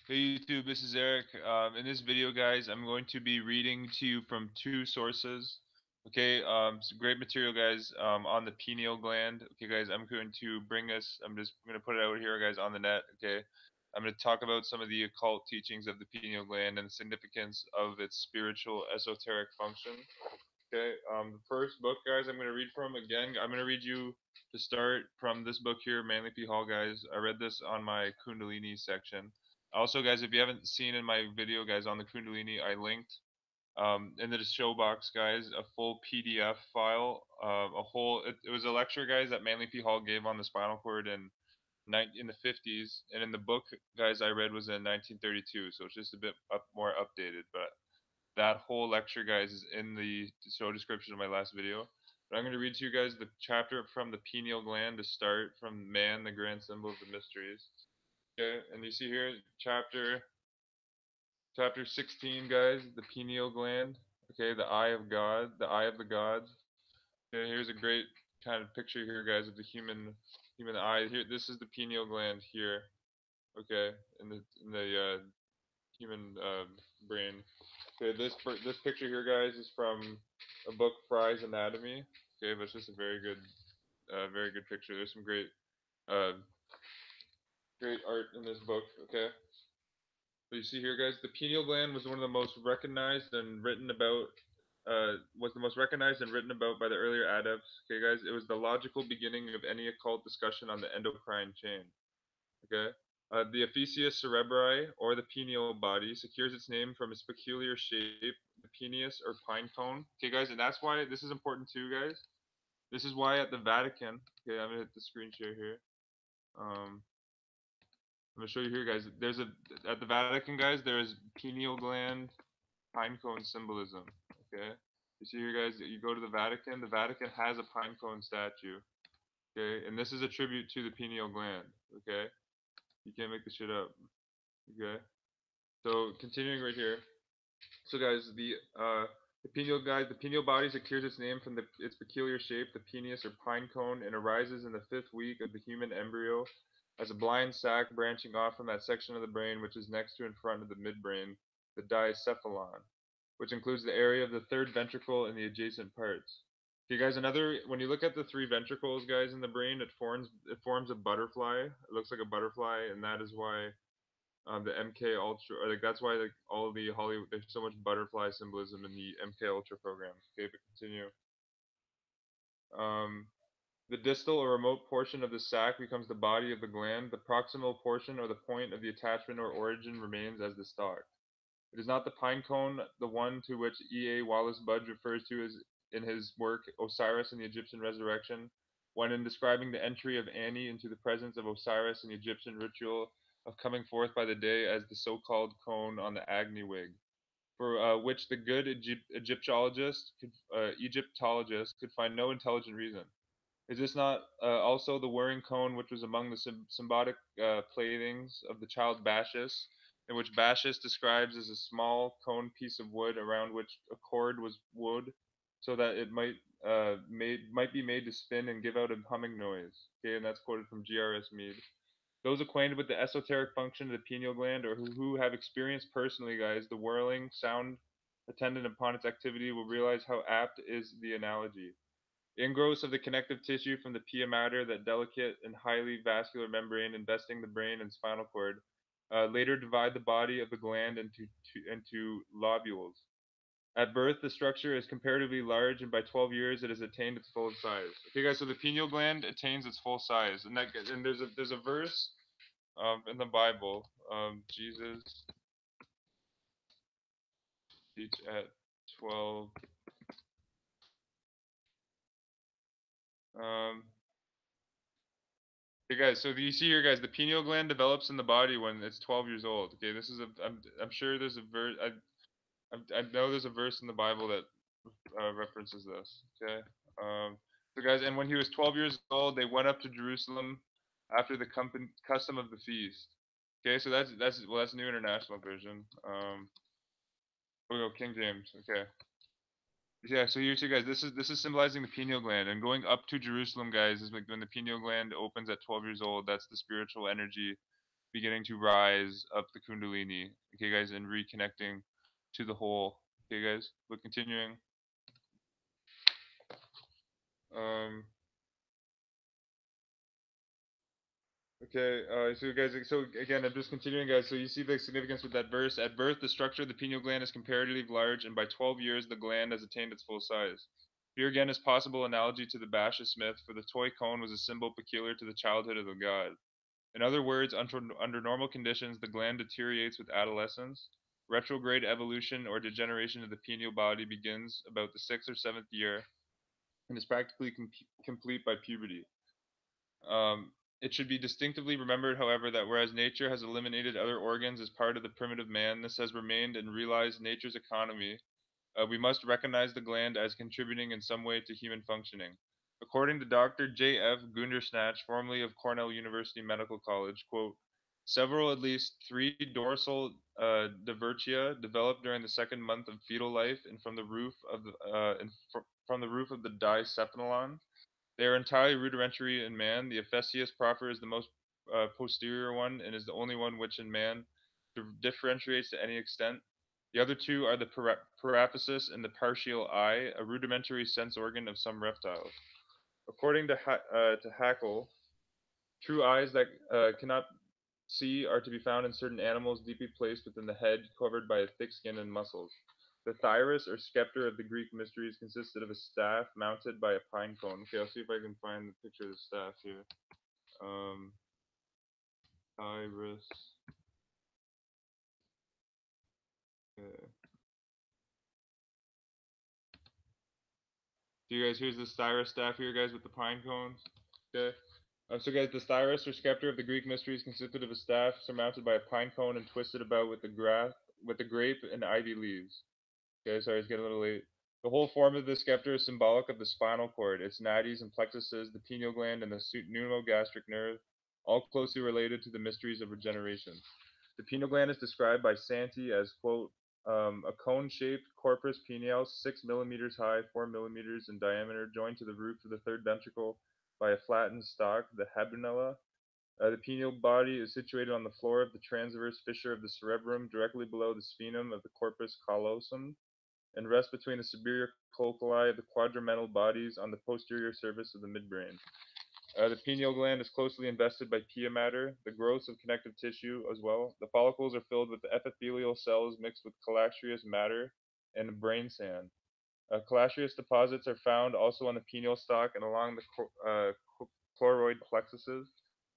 Hey YouTube, this is Eric. In this video, guys, I'm going to be reading to you from two sources. Okay, some great material, guys, on the pineal gland. Okay, guys, I'm going to bring us. I'm just going to put it out here, guys, on the net. Okay, I'm going to talk about some of the occult teachings of the pineal gland and the significance of its spiritual, esoteric function. Okay, the first book, guys, I'm going to read from again. I'm going to read you to start from this book here, Manly P. Hall, guys. I read this on my Kundalini section. Also, guys, if you haven't seen in my video, guys, on the Kundalini, I linked in the show box, guys, a full PDF file, a whole. It was a lecture, guys, that Manly P. Hall gave on the spinal cord in the 50s, and in the book, guys, I read was in 1932, so it's just a bit more updated, but that whole lecture, guys, is in the show description of my last video. But I'm going to read to you guys the chapter from the pineal gland to start from man, the grand symbol of the mysteries. Okay, and you see here chapter 16, guys, the pineal gland. Okay, the eye of God, the eye of the gods. Okay, here's a great kind of picture here, guys, of the human eye. Here, this is the pineal gland here. Okay, in the human brain. Okay, this picture here, guys, is from a book, Fry's Anatomy. Okay, but it's just a very good picture. There's some uh, great art in this book. Okay, but you see here, guys, the pineal gland was one of the most recognized and written about. Was the most recognized and written about by the earlier adepts. Okay, guys, it was the logical beginning of any occult discussion on the endocrine chain. Okay. The ephyseus cerebri, or the pineal body, secures its name from its peculiar shape, the pineus or pine cone. Okay, guys, and that's why this is important too, guys. This is why at the Vatican, okay, I'm gonna hit the screen share here. I'm gonna show you here, guys. There's a At the Vatican, guys, there is pineal gland pine cone symbolism. Okay, you see here, guys. You go to the Vatican. The Vatican has a pine cone statue. Okay, and this is a tribute to the pineal gland. Okay, you can't make this shit up. Okay. So continuing right here. So guys, the pineal body secures its name from its peculiar shape, the penis or pine cone, and arises in the fifth week of the human embryo as a blind sac branching off from that section of the brain which is next to in front of the midbrain, the diencephalon, which includes the area of the third ventricle and the adjacent parts. Okay, guys, when you look at the three ventricles, guys, in the brain, it forms a butterfly. It looks like a butterfly, and that is why the MK Ultra, or like that's why like all the Hollywood, there's so much butterfly symbolism in the MK Ultra program. Okay, but continue. Um, the distal or remote portion of the sac becomes the body of the gland. The proximal portion or the point of the attachment or origin remains as the stalk. It is not the pine cone, the one to which E. A. Wallace Budge refers to as in his work Osiris and the Egyptian Resurrection, when in describing the entry of Ani into the presence of Osiris in the Egyptian ritual of coming forth by the day as the so-called cone on the Agni wig, for which the good Egyptologist could find no intelligent reason. Is this not also the whirring cone which was among the symbolic playthings of the child Bacchus, in which Bacchus describes as a small cone piece of wood around which a cord was wood, so that it might be made to spin and give out a humming noise. Okay, and that's quoted from G.R.S. Mead. Those acquainted with the esoteric function of the pineal gland, or who have experienced personally, guys, the whirling sound attendant upon its activity, will realize how apt is the analogy. Ingrowths of the connective tissue from the pia mater, that delicate and highly vascular membrane investing the brain and spinal cord, later divide the body of the gland into lobules. At birth, the structure is comparatively large, and by 12 years, it has attained its full size. Okay, guys, so the pineal gland attains its full size, and there's a verse in the Bible, Jesus teach at 12. Um, Okay, guys. So you see here, guys, the pineal gland develops in the body when it's 12 years old. Okay, this is a. I'm sure there's a verse. I know there's a verse in the Bible that references this. Okay. So guys, and when he was 12 years old, they went up to Jerusalem after the custom of the feast. Okay, so that's New International Version. Oh, King James. Okay. Yeah, so you see, guys, this is symbolizing the pineal gland, and going up to Jerusalem, guys, is like when the pineal gland opens at 12 years old. That's the spiritual energy beginning to rise up the Kundalini. Okay, guys, and reconnecting to the whole. Okay, guys, but continuing. Um, Okay, so guys, so again, I'm just continuing, guys. So you see the significance with that verse. At birth, the structure of the pineal gland is comparatively large, and by 12 years, the gland has attained its full size. Here again is possible analogy to the Basha myth, for the toy cone was a symbol peculiar to the childhood of the god. In other words, under normal conditions, the gland deteriorates with adolescence. Retrograde evolution or degeneration of the pineal body begins about the 6th or 7th year and is practically complete by puberty. It should be distinctively remembered, however, that whereas nature has eliminated other organs as part of the primitive man, this has remained and realized nature's economy. We must recognize the gland as contributing in some way to human functioning. According to Dr. J.F. Gundersnatch, formerly of Cornell University Medical College, quote, several, at least three dorsal divertia develop during the second month of fetal life and from the roof of from the roof of the dicephalon. They are entirely rudimentary in man. The ephyseus proper is the most posterior one and is the only one which in man differentiates to any extent. The other two are the paraphysis and the partial eye, a rudimentary sense organ of some reptiles. According to, to Haeckel, true eyes that cannot see are to be found in certain animals deeply placed within the head, covered by a thick skin and muscles. The thyrus or scepter of the Greek mysteries consisted of a staff mounted by a pine cone. Okay, I'll see if I can find the picture of the staff here. Um, Thyrus. Okay. So you guys, here's the styrus staff here, guys, with the pine cones. Okay. So guys, the styrus or scepter of the Greek mysteries consisted of a staff surmounted by a pine cone and twisted about with the grape and ivy leaves. Okay, sorry, it's getting a little late. The whole form of the scepter is symbolic of the spinal cord, its nadis and plexuses, the pineal gland, and the pneumogastric nerve, all closely related to the mysteries of regeneration. The pineal gland is described by Santi as, quote, a cone-shaped corpus pineal, 6 millimeters high, 4 millimeters in diameter, joined to the roof of the third ventricle by a flattened stalk, the habinella. The pineal body is situated on the floor of the transverse fissure of the cerebrum, directly below the sphenum of the corpus callosum, and rests between the superior colli of the quadrumental bodies on the posterior surface of the midbrain. The pineal gland is closely invested by pia matter, the growths of connective tissue as well. The follicles are filled with the epithelial cells mixed with calcareous matter and brain sand. Calcareous deposits are found also on the pineal stalk and along the choroid plexuses.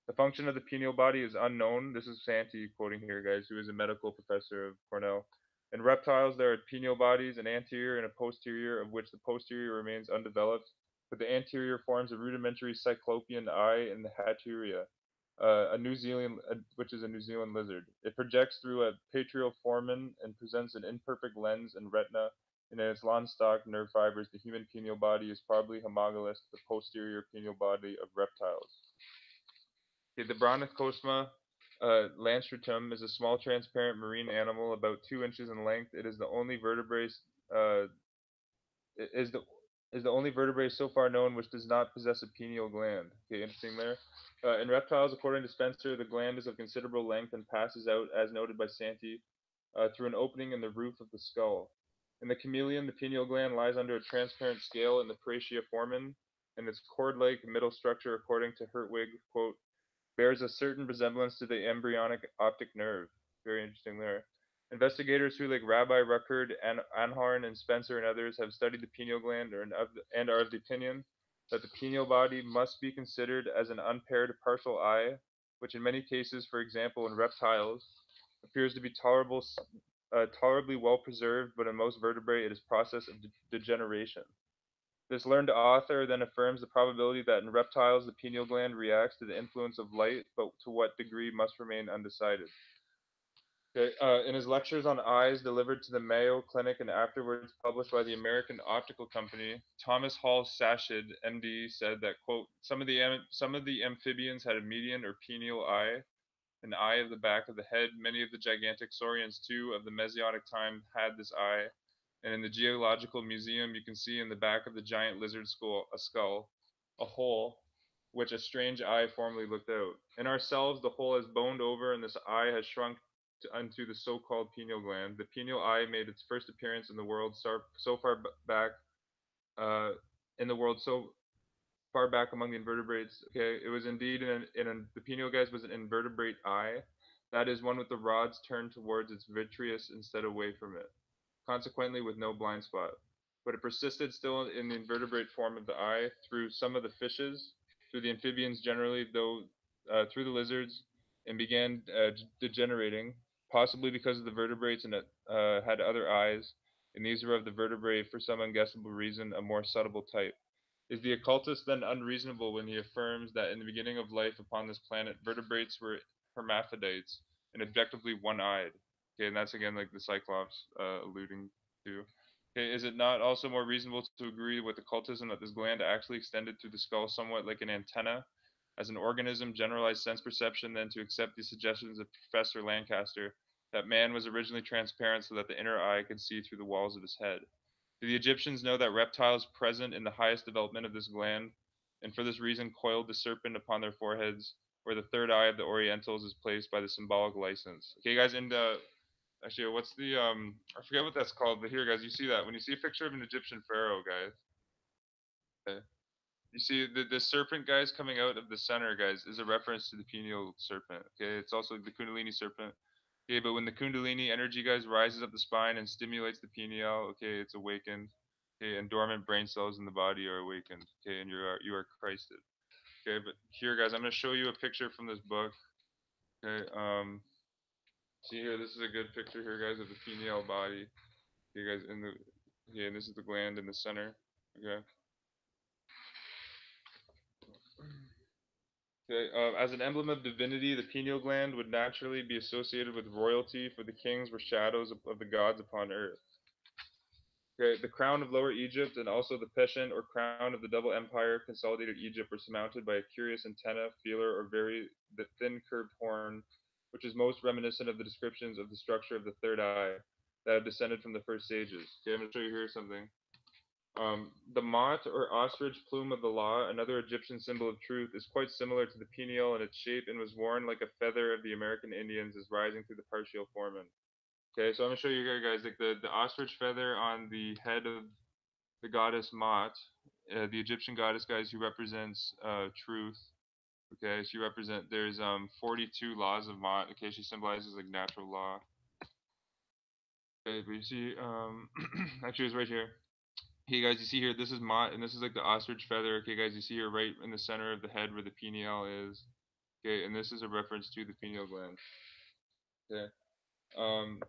The function of the pineal body is unknown. This is Santi quoting here, guys, who is a medical professor of Cornell. In reptiles, there are pineal bodies, an anterior and a posterior, of which the posterior remains undeveloped, but the anterior forms a rudimentary cyclopean eye in the Haturia, which is a New Zealand lizard. It projects through a patrial foramen and presents an imperfect lens and retina, and in its long stalk nerve fibers, the human pineal body is probably homologous to the posterior pineal body of reptiles. Okay, the Bronchosma lancerotum is a small transparent marine animal about 2 inches in length. It is the only vertebrate uh, is the only vertebrate so far known which does not possess a pineal gland. Okay, interesting there. In reptiles, according to Spencer, the gland is of considerable length and passes out, as noted by Santi, through an opening in the roof of the skull. In the chameleon, the pineal gland lies under a transparent scale in the paratia foramen, and its cord-like middle structure, according to Hertwig, quote, bears a certain resemblance to the embryonic optic nerve. Very interesting there. Investigators who, like Rabbi Ruckert, Anharn, and Spencer and others, have studied the pineal gland and are of the opinion that the pineal body must be considered as an unpaired partial eye, which in many cases, for example in reptiles, appears to be tolerably well preserved, but in most vertebrae it is process of degeneration. This learned author then affirms the probability that in reptiles the pineal gland reacts to the influence of light, but to what degree must remain undecided. Okay, in his lectures on eyes delivered to the Mayo Clinic and afterwards published by the American Optical Company, Thomas Hall Sashid, MD, said that, quote, some of the amphibians had a median or pineal eye, an eye of the back of the head. Many of the gigantic saurians, too, of the Mesozoic time had this eye, and in the Geological Museum you can see in the back of the giant lizard skull a hole which a strange eye formerly looked out. In ourselves, the whole has boned over, and this eye has shrunk unto the so-called pineal gland. The pineal eye made its first appearance in the world so far back, uh, in the world so far back among the invertebrates. Okay, it was indeed the pineal, guys, was an invertebrate eye. That is one with the rods turned towards its vitreous instead away from it, consequently with no blind spot. But it persisted still in the invertebrate form of the eye through some of the fishes, through the amphibians generally, though through the lizards, and began degenerating, possibly because of the vertebrates and had other eyes, and these were of the vertebrate for some unguessable reason a more subtle type. Is the occultist then unreasonable when he affirms that in the beginning of life upon this planet, vertebrates were hermaphrodites and objectively one-eyed? Okay, and that's again like the Cyclops alluding to. Okay, is it not also more reasonable to agree with occultism that this gland actually extended through the skull somewhat like an antenna, as an organism, generalized sense perception, than to accept the suggestions of Professor Lancaster that man was originally transparent so that the inner eye could see through the walls of his head? Do the Egyptians know that reptiles present in the highest development of this gland, and for this reason coiled the serpent upon their foreheads, where the third eye of the Orientals is placed by the symbolic license? Okay, guys, and actually, what's the I forget what that's called, but here, guys, you see that when you see a picture of an Egyptian pharaoh, guys, okay, you see the serpent, guys, coming out of the center, guys, is a reference to the pineal serpent. Okay, it's also the Kundalini serpent. Okay, but when the Kundalini energy, guys, rises up the spine and stimulates the pineal, okay, it's awakened. Okay, and dormant brain cells in the body are awakened. Okay, and you are Christed. Okay, but here, guys, I'm gonna show you a picture from this book. Okay, see here, this is a good picture here, guys, of the pineal body. Okay, guys, yeah, and this is the gland in the center. Okay. Okay, as an emblem of divinity, the pineal gland would naturally be associated with royalty, for the kings were shadows of the gods upon earth. Okay, the crown of Lower Egypt and also the Peshen or crown of the double empire consolidated Egypt were surmounted by a curious antenna, feeler, or very thin curved horn, which is most reminiscent of the descriptions of the structure of the third eye that have descended from the first sages. Okay, I'm going to show you here something. The mot or ostrich plume of the law, another Egyptian symbol of truth, is quite similar to the pineal in its shape and was worn like a feather of the American Indians as rising through the partial foramen. Okay, so I'm gonna show you here, guys, like the ostrich feather on the head of the goddess Mot, the Egyptian goddess, guys, who represents truth. Okay, she represent. There's 42 laws of Mot. Okay, she symbolizes like natural law. Okay, but you see, actually, it's right here. Okay, guys, you see here, this is Mott, and this is like the ostrich feather. Okay, guys, you see here right in the center of the head where the pineal is. Okay, and this is a reference to the pineal gland. Okay. Um,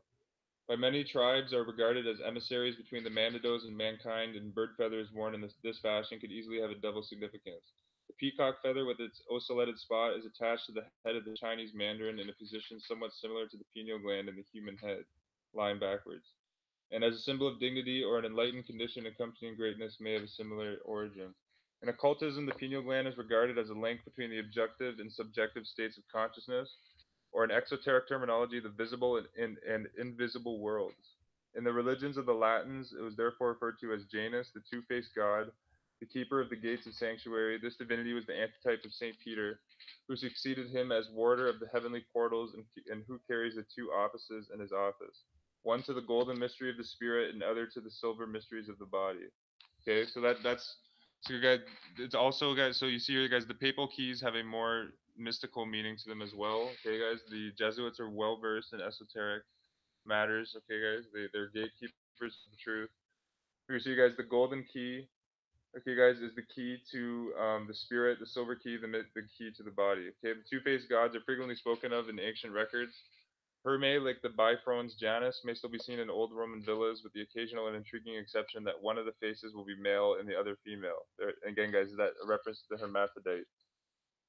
by many tribes are regarded as emissaries between the Mandados and mankind, and bird feathers worn in this fashion could easily have a double significance. The peacock feather with its ocellated spot is attached to the head of the Chinese mandarin in a position somewhat similar to the pineal gland in the human head, lying backwards, and as a symbol of dignity or an enlightened condition accompanying greatness may have a similar origin. In occultism, the pineal gland is regarded as a link between the objective and subjective states of consciousness, or in exoteric terminology, the visible and invisible worlds. In the religions of the Latins, it was therefore referred to as Janus, the two-faced god, the keeper of the gates of sanctuary. This divinity was the antitype of Saint Peter, who succeeded him as warder of the heavenly portals and who carries the two offices in his office, one to the golden mystery of the spirit and other to the silver mysteries of the body. Okay, so that's so you guys. It's also, guys. So you see here, guys, the papal keys have a more mystical meaning to them as well. Okay, guys, the Jesuits are well versed in esoteric matters. Okay, guys, they're gatekeepers of the truth. Okay, so you guys, the golden key. Okay, guys, is the key to the spirit. The silver key, the key to the body. Okay, the two-faced gods are frequently spoken of in ancient records. Herme, like the Bifrone's Janus, may still be seen in old Roman villas, with the occasional and intriguing exception that one of the faces will be male and the other female. There, again, guys, is that a reference to the hermaphrodite?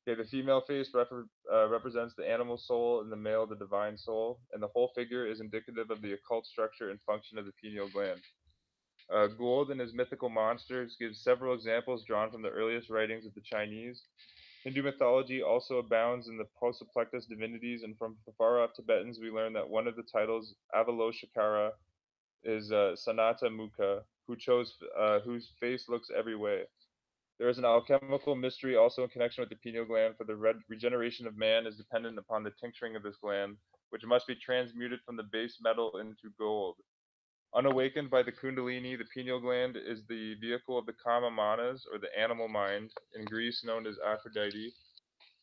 Okay, the female face represents the animal soul and the male the divine soul, and the whole figure is indicative of the occult structure and function of the pineal gland. Gould and his mythical monsters gives several examples drawn from the earliest writings of the Chinese. Hindu mythology also abounds in the prosoplectus divinities, and from far off Tibetans we learn that one of the titles, Avalokiteshvara, is Sanata Mukha, whose face looks every way. There is an alchemical mystery also in connection with the pineal gland, for the regeneration of man is dependent upon the tincturing of this gland, which must be transmuted from the base metal into gold. Unawakened by the Kundalini, the pineal gland is the vehicle of the Kama manas, or the animal mind, in Greece known as Aphrodite.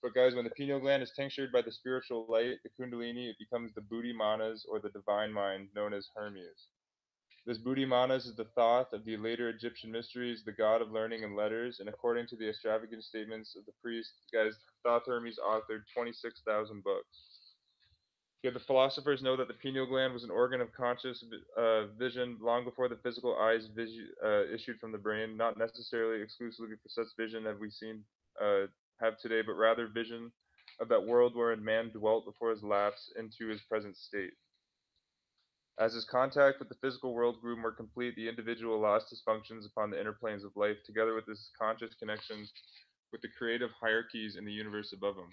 But guys, when the pineal gland is tinctured by the spiritual light, the Kundalini, it becomes the Buddhi manas, or the divine mind, known as Hermes. This Buddhi manas is the Thoth of the later Egyptian mysteries, the god of learning and letters, and according to the extravagant statements of the priest, guys, Thoth Hermes authored 26,000 books. Yeah, the philosophers know that the pineal gland was an organ of conscious vision long before the physical eyes issued from the brain, not necessarily exclusively for such vision have we seen have today, but rather vision of that world wherein man dwelt before his lapse into his present state. As his contact with the physical world grew more complete, the individual lost his functions upon the inner planes of life, together with his conscious connections with the creative hierarchies in the universe above him.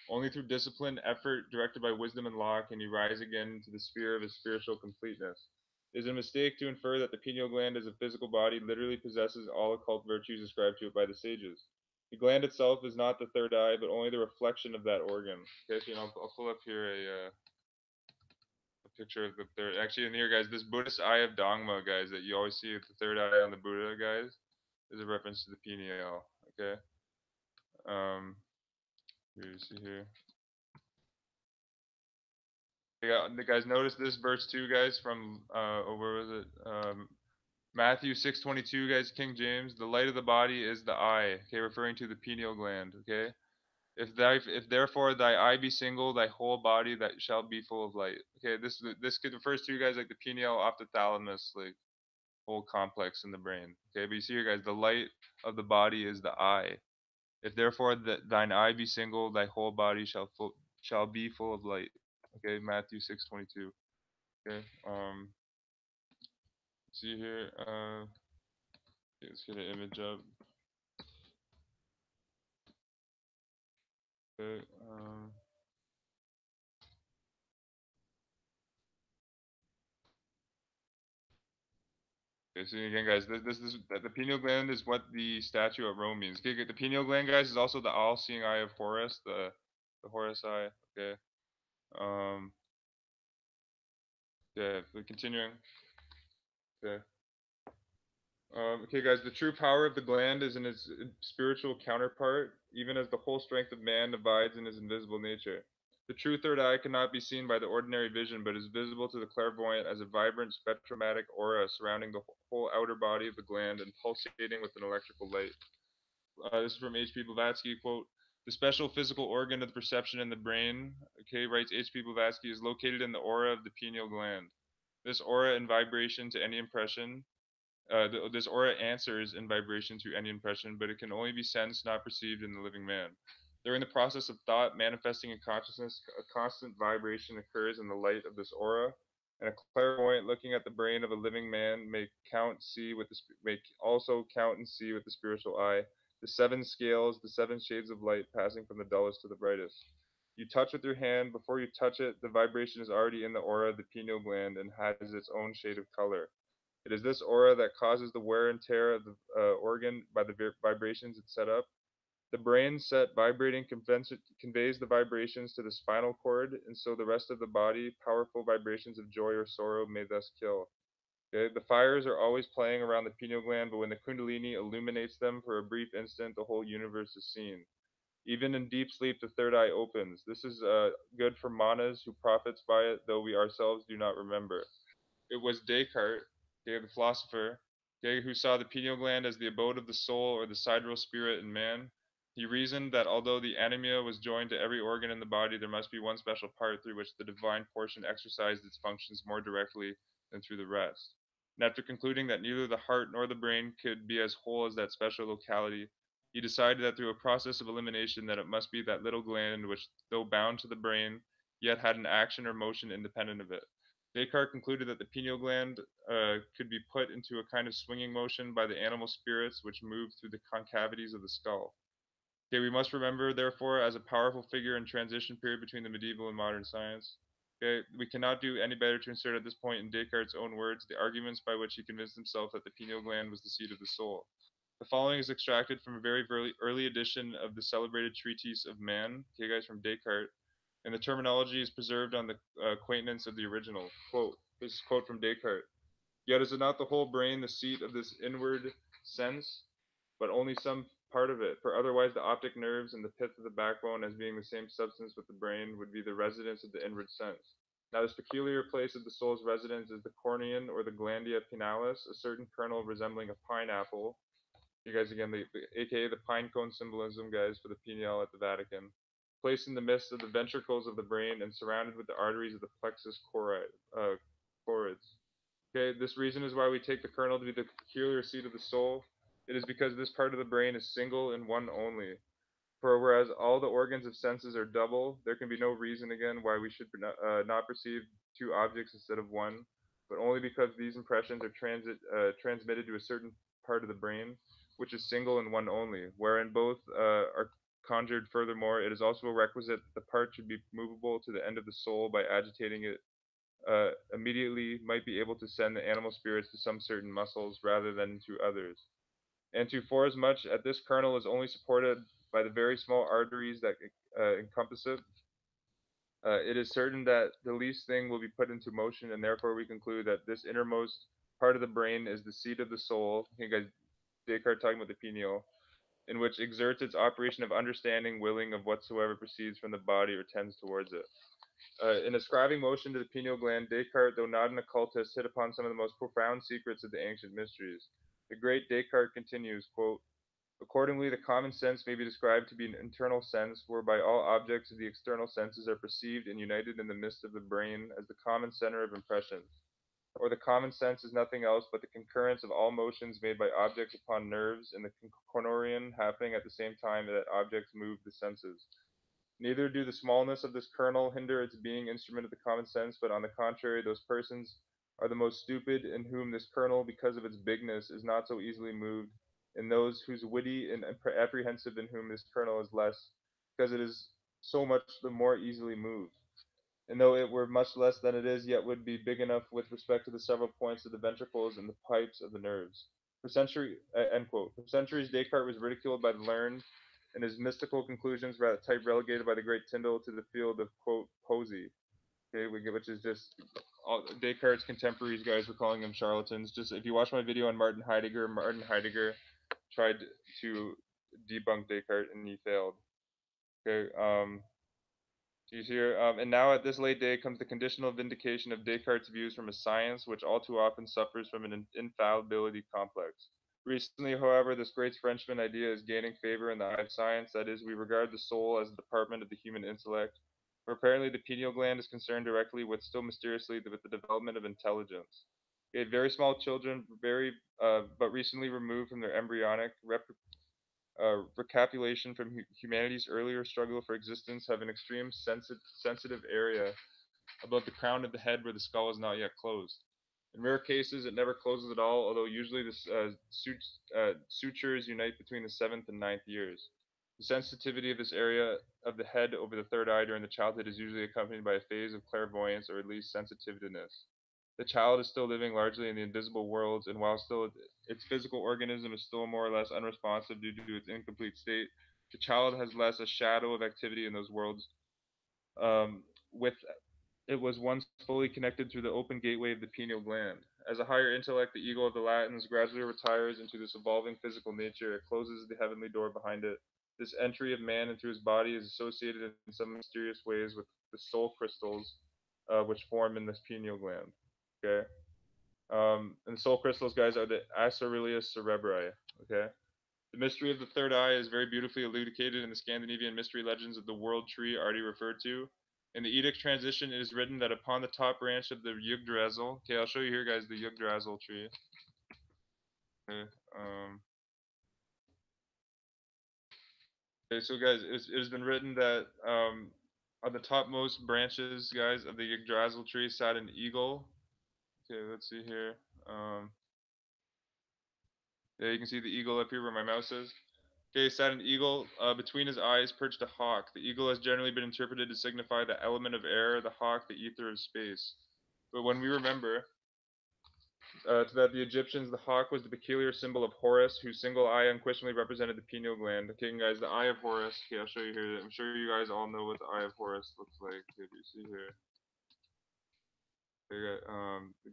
Only through disciplined effort, directed by wisdom and law, can he rise again into the sphere of his spiritual completeness. It is a mistake to infer that the pineal gland as a physical body literally possesses all occult virtues ascribed to it by the sages. The gland itself is not the third eye, but only the reflection of that organ. Okay, so I'll pull up here a picture of the third. Actually, in here, guys, this Buddhist eye of Dogma, guys, that you always see with the third eye on the Buddha, guys, is a reference to the pineal. Okay. Um, here you see here. Yeah, the guys, notice this verse too, guys, from where was it? Matthew 6:22, guys, King James. The light of the body is the eye. Okay, referring to the pineal gland. Okay. If therefore thy eye be single, thy whole body that shall be full of light. Okay, this could refers to, guys, like the pineal, optothalamus, like whole complex in the brain. Okay, but you see here, guys, the light of the body is the eye. If therefore thine eye be single, thy whole body shall be full of light. Okay, Matthew 6:22. Okay, see here, let's get an image up. Okay, okay, so again, guys, this the pineal gland is what the statue of Rome means. Okay, the pineal gland, guys, is also the all-seeing eye of Horus, the Horus eye. Okay, um, yeah, so continuing. Okay. Okay, guys, the true power of the gland is in its spiritual counterpart, even as the whole strength of man abides in his invisible nature. The true third eye cannot be seen by the ordinary vision, but is visible to the clairvoyant as a vibrant spectromatic aura surrounding the whole outer body of the gland and pulsating with an electrical light. This is from H.P. Blavatsky, quote, "The special physical organ of the perception in the brain," okay, writes H.P. Blavatsky, "is located in the aura of the pineal gland. This aura in vibration to any impression this aura answers in vibration to any impression, but it can only be sensed, not perceived in the living man. During the process of thought manifesting in consciousness, a constant vibration occurs in the light of this aura, and a clairvoyant looking at the brain of a living man may also count and see with the spiritual eye the seven scales, the seven shades of light passing from the dullest to the brightest. You touch with your hand; before you touch it, the vibration is already in the aura of the pineal gland and has its own shade of color. It is this aura that causes the wear and tear of the organ by the vibrations it set up. The brain set vibrating conveys the vibrations to the spinal cord, and so the rest of the body, powerful vibrations of joy or sorrow may thus kill. Okay? The fires are always playing around the pineal gland, but when the Kundalini illuminates them for a brief instant, the whole universe is seen. Even in deep sleep, the third eye opens. This is good for manas who profits by it, though we ourselves do not remember. It was Descartes, okay, the philosopher, okay, who saw the pineal gland as the abode of the soul or the sidereal spirit in man. He reasoned that although the anemia was joined to every organ in the body, there must be one special part through which the divine portion exercised its functions more directly than through the rest. And after concluding that neither the heart nor the brain could be as whole as that special locality, he decided that through a process of elimination that it must be that little gland which, though bound to the brain, yet had an action or motion independent of it. Descartes concluded that the pineal gland could be put into a kind of swinging motion by the animal spirits which move through the concavities of the skull. Okay, we must remember, therefore, as a powerful figure in transition period between the medieval and modern science. Okay, we cannot do any better to insert at this point in Descartes' own words the arguments by which he convinced himself that the pineal gland was the seat of the soul. The following is extracted from a very early edition of the celebrated Treatise of Man, okay, guys, from Descartes, and the terminology is preserved on the acquaintance of the original. Quote, this is a quote from Descartes. Yet is it not the whole brain the seat of this inward sense, but only some part of it? For otherwise the optic nerves and the pith of the backbone, as being the same substance with the brain, would be the residence of the inward sense. Now this peculiar place of the soul's residence is the cornean or the glandia pinalis, a certain kernel resembling a pineapple. You guys again, aka the pine cone symbolism, guys, for the pineal at the Vatican. Placed in the midst of the ventricles of the brain and surrounded with the arteries of the plexus choroides. Okay, this reason is why we take the kernel to be the peculiar seat of the soul. It is because this part of the brain is single and one only. For whereas all the organs of senses are double, there can be no reason again why we should not perceive two objects instead of one, but only because these impressions are transmitted to a certain part of the brain, which is single and one only, wherein both are conjured. Furthermore, it is also a requisite that the part should be movable to the end of the soul by agitating it immediately, might be able to send the animal spirits to some certain muscles rather than to others. And to forasmuch as this kernel is only supported by the very small arteries that encompass it, it is certain that the least thing will be put into motion, and therefore we conclude that this innermost part of the brain is the seat of the soul. You guys, Descartes talking about the pineal, in which exerts its operation of understanding, willing of whatsoever proceeds from the body or tends towards it. In ascribing motion to the pineal gland, Descartes, though not an occultist, hit upon some of the most profound secrets of the ancient mysteries. The great Descartes continues, quote, accordingly, the common sense may be described to be an internal sense, whereby all objects of the external senses are perceived and united in the midst of the brain as the common center of impressions. Or the common sense is nothing else but the concurrence of all motions made by objects upon nerves, and the cornorian happening at the same time that objects move the senses. Neither do the smallness of this kernel hinder its being instrument of the common sense, but on the contrary, those persons are the most stupid in whom this kernel, because of its bigness, is not so easily moved, and those whose witty and apprehensive in whom this kernel is less, because it is so much the more easily moved. And though it were much less than it is, yet would be big enough with respect to the several points of the ventricles and the pipes of the nerves. End quote. For centuries, Descartes was ridiculed by the learned, and his mystical conclusions type relegated by the great Tyndall to the field of quote poesy. Okay, which is just all Descartes' contemporaries, guys, were calling them charlatans. Just if you watch my video on Martin Heidegger tried to debunk Descartes and he failed. Okay, you here, and now at this late day comes the conditional vindication of Descartes' views from a science which all too often suffers from an infallibility complex. Recently, however, this great Frenchman idea is gaining favor in the eye of science. That is, we regard the soul as a department of the human intellect, for apparently the pineal gland is concerned directly with, still mysteriously, with the development of intelligence. Okay, very small children, but recently removed from their embryonic recapitulation from humanity's earlier struggle for existence, have an extreme sensitive area above the crown of the head where the skull is not yet closed. In rare cases, it never closes at all, although usually the sutures unite between the seventh and ninth years. The sensitivity of this area of the head over the third eye during the childhood is usually accompanied by a phase of clairvoyance or at least sensitiveness. The child is still living largely in the invisible worlds, and while still its physical organism is still more or less unresponsive due to its incomplete state, the child has less a shadow of activity in those worlds. With it was once fully connected through the open gateway of the pineal gland. As a higher intellect, the ego of the Latins, gradually retires into this evolving physical nature. It closes the heavenly door behind it. This entry of man into his body is associated in some mysterious ways with the soul crystals, which form in this pineal gland. Okay, and the soul crystals, guys, are the Acerilius cerebri. Okay, the mystery of the third eye is very beautifully elucidated in the Scandinavian mystery legends of the world tree already referred to. In the Edict Transition, it is written that upon the top branch of the Yggdrasil, okay, I'll show you here, guys, the Yggdrasil tree. Okay, okay so guys, it has been written that on the topmost branches, guys, of the Yggdrasil tree sat an eagle. Okay, let's see here. Yeah, you can see the eagle up here where my mouse is. Okay, sat an eagle. Between his eyes perched a hawk. The eagle has generally been interpreted to signify the element of air, the hawk, the ether of space. But when we remember To that the Egyptians, the hawk was the peculiar symbol of Horus, whose single eye unquestionably represented the pineal gland. Okay, guys, the eye of Horus. Okay, I'll show you here. I'm sure you guys all know what the eye of Horus looks like. Okay, do you see here? Okay,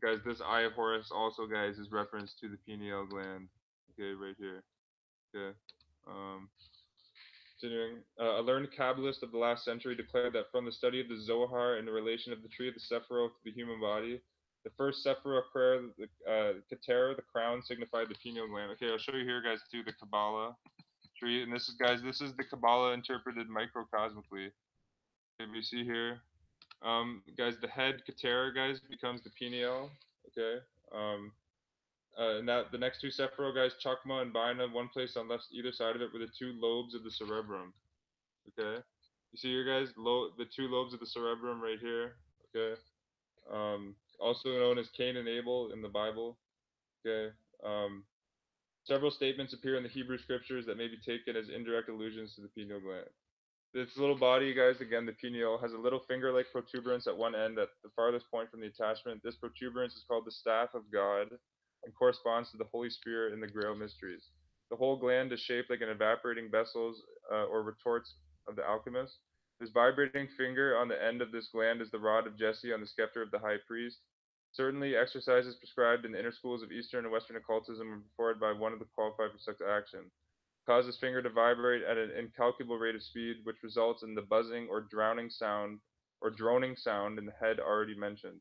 guys, this eye of Horus also, guys, is reference to the pineal gland. Okay, right here. Okay. Um, Continuing, a learned Kabbalist of the last century declared that from the study of the Zohar and the relation of the tree of the Sephiroth to the human body, the first Sephiroth prayer, the Keter, the crown, signified the pineal gland. Okay, I'll show you here, guys, too, the Kabbalah tree. And this is, guys, this is the Kabbalah interpreted microcosmically. Okay, we see here. Guys, the head, Keter, guys, becomes the pineal. Okay. Um, and that the next two Sephiroth, guys, Chakma and Baina, one place on left either side of it, were the two lobes of the cerebrum. Okay. You see here, guys, the two lobes of the cerebrum right here. Okay. Also known as Cain and Abel in the Bible. Okay. Um, Several statements appear in the Hebrew scriptures that may be taken as indirect allusions to the pineal gland. This little body, guys, again, the pineal, has a little finger-like protuberance at one end at the farthest point from the attachment. This protuberance is called the staff of God and corresponds to the Holy Spirit in the Grail mysteries. The whole gland is shaped like an evaporating vessels or retorts of the alchemist. This vibrating finger on the end of this gland is the rod of Jesse on the scepter of the high priest. Certainly, exercises prescribed in the inner schools of Eastern and Western occultism are performed by one of the qualified for such action cause his finger to vibrate at an incalculable rate of speed, which results in the buzzing or drowning sound or droning sound in the head already mentioned.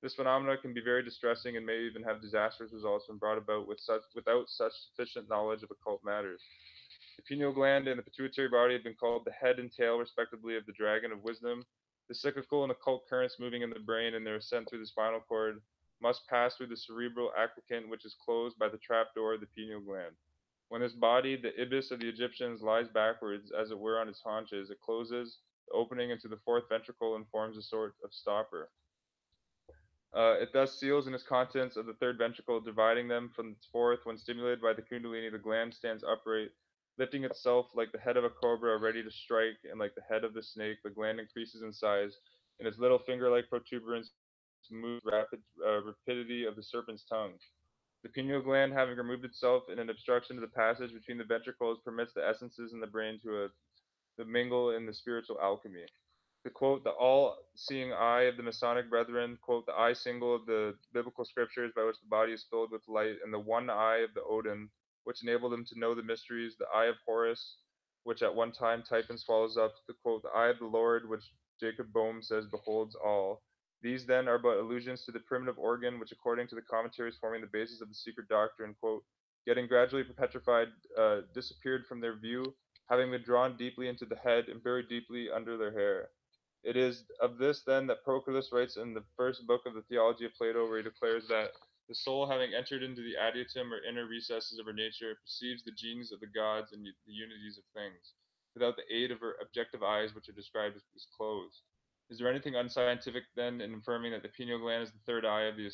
This phenomena can be very distressing and may even have disastrous results when brought about without such sufficient knowledge of occult matters. The pineal gland and the pituitary body have been called the head and tail, respectively, of the dragon of wisdom. The cyclical and occult currents moving in the brain and their ascent through the spinal cord must pass through the cerebral aquincum, which is closed by the trapdoor of the pineal gland. When this body, the ibis of the Egyptians, lies backwards, as it were on its haunches, it closes the opening into the fourth ventricle and forms a sort of stopper. It thus seals in its contents of the third ventricle, dividing them from its fourth. When stimulated by the kundalini, the gland stands upright, lifting itself like the head of a cobra ready to strike, and like the head of the snake, the gland increases in size, and its little finger-like protuberance moves rapidity of the serpent's tongue. The pineal gland, having removed itself in an obstruction to the passage between the ventricles, permits the essences in the brain to mingle in the spiritual alchemy. To quote the all-seeing eye of the Masonic brethren, quote the eye single of the biblical scriptures by which the body is filled with light, and the one eye of the Odin, which enabled them to know the mysteries, the eye of Horus, which at one time Typhon swallows up, to quote the eye of the Lord, which Jacob Boehme says beholds all. These then are but allusions to the primitive organ, which according to the commentaries forming the basis of the secret doctrine, quote, getting gradually petrified, disappeared from their view, having been drawn deeply into the head and buried deeply under their hair. It is of this, then, that Proclus writes in the first book of the Theology of Plato, where he declares that the soul, having entered into the adiutum or inner recesses of her nature, perceives the genes of the gods and the unities of things, without the aid of her objective eyes, which are described as closed. Is there anything unscientific, then, in affirming that the pineal gland is the third eye of the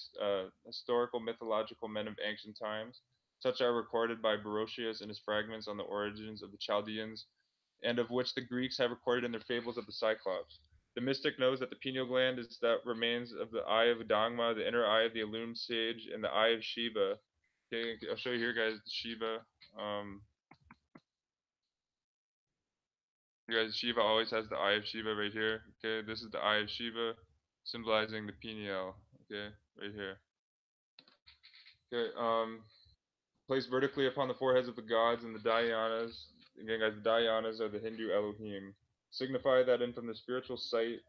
historical mythological men of ancient times? Such are recorded by Barocius in his fragments on the origins of the Chaldeans, and of which the Greeks have recorded in their fables of the Cyclops. The mystic knows that the pineal gland is that remains of the eye of Dagma, the inner eye of the illumined sage, and the eye of Shiva. Okay, I'll show you here, guys, Shiva. Um, you guys, Shiva always has the eye of Shiva right here. Okay, this is the eye of Shiva, symbolizing the pineal. Okay, right here. Okay, placed vertically upon the foreheads of the gods and the Dhyanas. Again, guys, the Dhyanas are the Hindu Elohim. Signify that in from the spiritual sight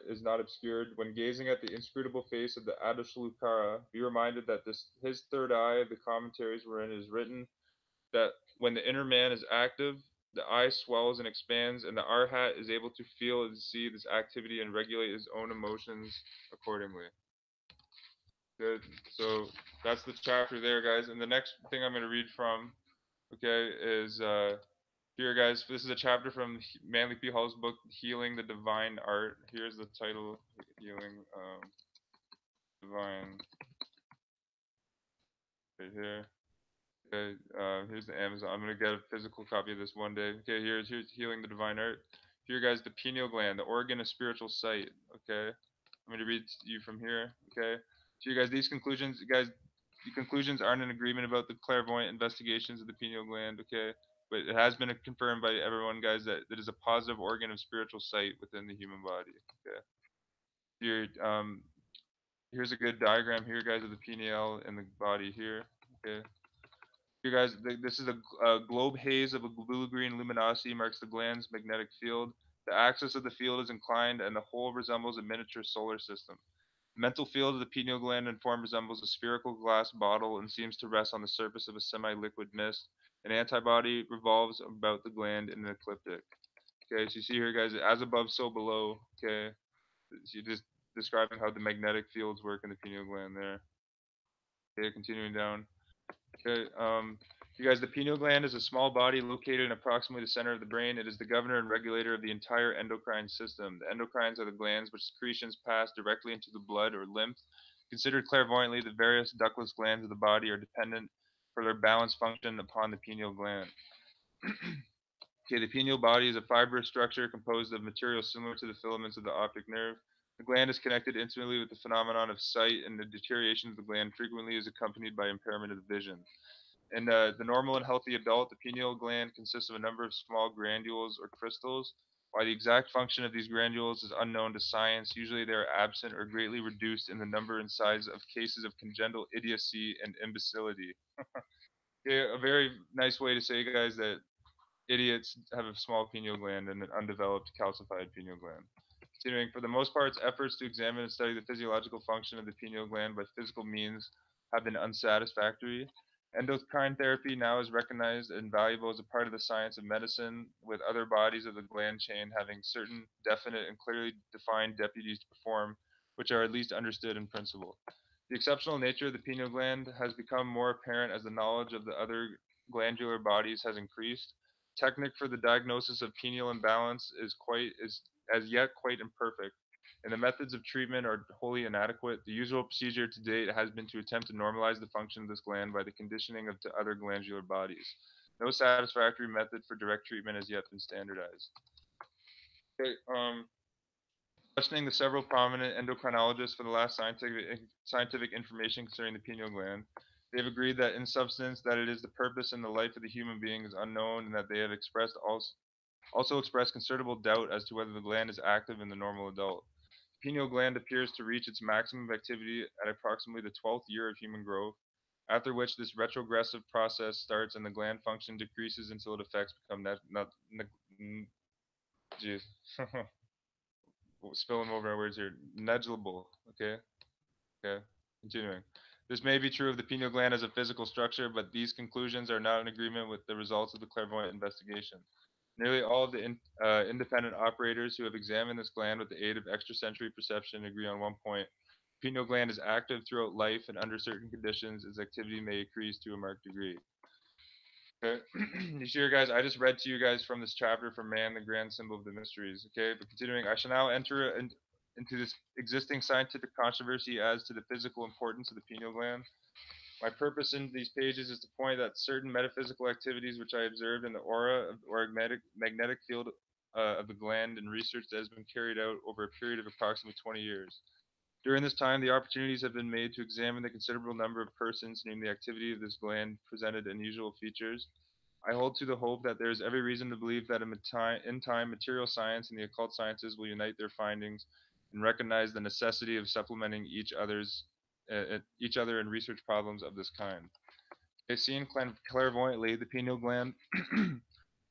is not obscured. When gazing at the inscrutable face of the Adashalukara, be reminded that his third eye of the commentaries wherein is written that when the inner man is active, the eye swells and expands, and the arhat is able to feel and see this activity and regulate his own emotions accordingly. Good. So that's the chapter there, guys. And the next thing I'm going to read from, okay, is here, guys. This is a chapter from Manly P. Hall's book, Healing the Divine Art. Here's the title, Healing Divine, right here. Okay, here's the Amazon. I'm going to get a physical copy of this one day. Okay, here's Healing the Divine Art. Here, guys, the pineal gland, the organ of spiritual sight. Okay, I'm going to read to you from here. Okay. So you guys, these conclusions, you guys, the conclusions aren't in agreement about the clairvoyant investigations of the pineal gland, okay? But it has been confirmed by everyone, guys, that it is a positive organ of spiritual sight within the human body. Okay. Here, here's a good diagram here, guys, of the pineal and the body here. Okay. Here, guys, this is a globe haze of a blue-green luminosity marks the gland's magnetic field. The axis of the field is inclined, and the whole resembles a miniature solar system. The mental field of the pineal gland in form resembles a spherical glass bottle and seems to rest on the surface of a semi-liquid mist. An antibody revolves about the gland in an ecliptic. Okay, so you see here, guys, as above, so below. Okay, so you're just describing how the magnetic fields work in the pineal gland there. Okay, continuing down. Okay, you guys, the pineal gland is a small body located in approximately the center of the brain. It is the governor and regulator of the entire endocrine system. The endocrines are the glands which secretions pass directly into the blood or lymph. Considered clairvoyantly, the various ductless glands of the body are dependent for their balance function upon the pineal gland. Okay, the pineal body is a fibrous structure composed of material similar to the filaments of the optic nerve. The gland is connected intimately with the phenomenon of sight, and the deterioration of the gland frequently is accompanied by impairment of vision. In the normal and healthy adult, the pineal gland consists of a number of small granules or crystals. While the exact function of these granules is unknown to science, usually they are absent or greatly reduced in the number and size of cases of congenital idiocy and imbecility. Yeah, a very nice way to say, guys, that idiots have a small pineal gland and an undeveloped calcified pineal gland. Continuing, for the most part, efforts to examine and study the physiological function of the pineal gland by physical means have been unsatisfactory. Endocrine therapy now is recognized and valuable as a part of the science of medicine, with other bodies of the gland chain having certain definite and clearly defined deputies to perform, which are at least understood in principle. The exceptional nature of the pineal gland has become more apparent as the knowledge of the other glandular bodies has increased. Technique for the diagnosis of pineal imbalance is as yet quite imperfect, and the methods of treatment are wholly inadequate. The usual procedure to date has been to attempt to normalize the function of this gland by the conditioning of to other glandular bodies. No satisfactory method for direct treatment has yet been standardized. Okay, questioning the several prominent endocrinologists for the last scientific information concerning the pineal gland, they have agreed that in substance that it is the purpose and the life of the human being is unknown, and that they have also expressed considerable doubt as to whether the gland is active in the normal adult. The pineal gland appears to reach its maximum activity at approximately the 12th year of human growth, after which this retrogressive process starts and the gland function decreases until its effects become geez. Spilling over our words here, negligible. Okay, okay. Continuing. This may be true of the pineal gland as a physical structure, but these conclusions are not in agreement with the results of the clairvoyant investigation. Nearly all of the independent operators who have examined this gland with the aid of extrasensory perception agree on one point. The pineal gland is active throughout life, and under certain conditions, its activity may increase to a marked degree. Okay. You see here, guys, I just read to you guys from this chapter from Man, the Grand Symbol of the Mysteries. Okay, but continuing, I shall now enter into this existing scientific controversy as to the physical importance of the pineal gland. My purpose in these pages is to point out certain metaphysical activities which I observed in the aura or magnetic field of the gland and research that has been carried out over a period of approximately 20 years. During this time, the opportunities have been made to examine the considerable number of persons in whom the activity of this gland presented unusual features. I hold to the hope that there is every reason to believe that in time, material science and the occult sciences will unite their findings and recognize the necessity of supplementing each other in research problems of this kind. As seen clairvoyantly, the pineal gland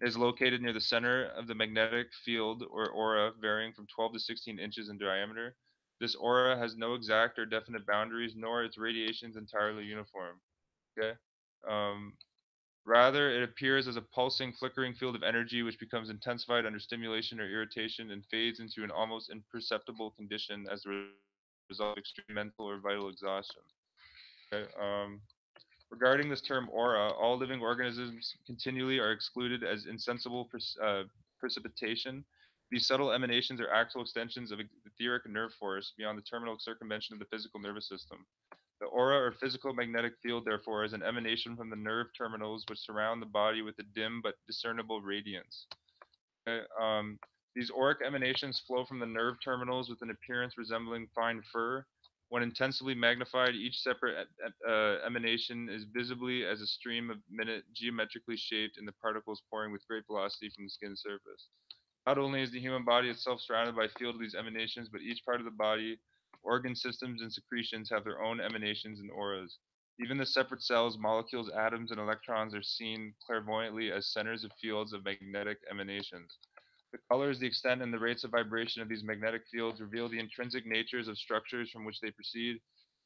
is located near the center of the magnetic field or aura, varying from 12 to 16 inches in diameter. This aura has no exact or definite boundaries, nor its radiations entirely uniform. Okay. Um, Rather, it appears as a pulsing, flickering field of energy which becomes intensified under stimulation or irritation and fades into an almost imperceptible condition as a result of extreme mental or vital exhaustion. Okay. Regarding this term aura, all living organisms continually are excluded as insensible precipitation. These subtle emanations are actual extensions of etheric nerve force beyond the terminal circumvention of the physical nervous system. The aura or physical magnetic field, therefore, is an emanation from the nerve terminals which surround the body with a dim but discernible radiance. Okay, these auric emanations flow from the nerve terminals with an appearance resembling fine fur. When intensely magnified, each separate emanation is visibly as a stream of minute geometrically shaped in the particles pouring with great velocity from the skin surface. Not only is the human body itself surrounded by a field of these emanations, but each part of the body, organ systems, and secretions have their own emanations and auras. Even the separate cells, molecules, atoms, and electrons are seen clairvoyantly as centers of fields of magnetic emanations. The colors, the extent, and the rates of vibration of these magnetic fields reveal the intrinsic natures of structures from which they proceed.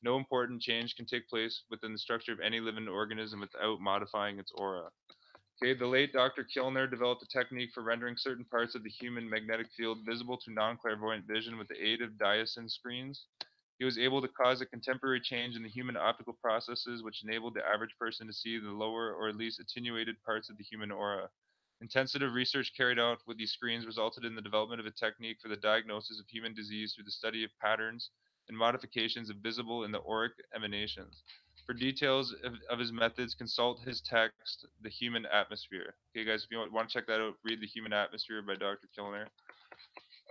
No important change can take place within the structure of any living organism without modifying its aura. Okay, the late Dr. Kilner developed a technique for rendering certain parts of the human magnetic field visible to non-clairvoyant vision with the aid of dioxin screens. He was able to cause a contemporary change in the human optical processes, which enabled the average person to see the lower or at least attenuated parts of the human aura. Intensive research carried out with these screens resulted in the development of a technique for the diagnosis of human disease through the study of patterns and modifications of visible in the auric emanations. For details of his methods, consult his text, The Human Atmosphere. Okay, guys, if you want to check that out, read The Human Atmosphere by Dr. Kilner.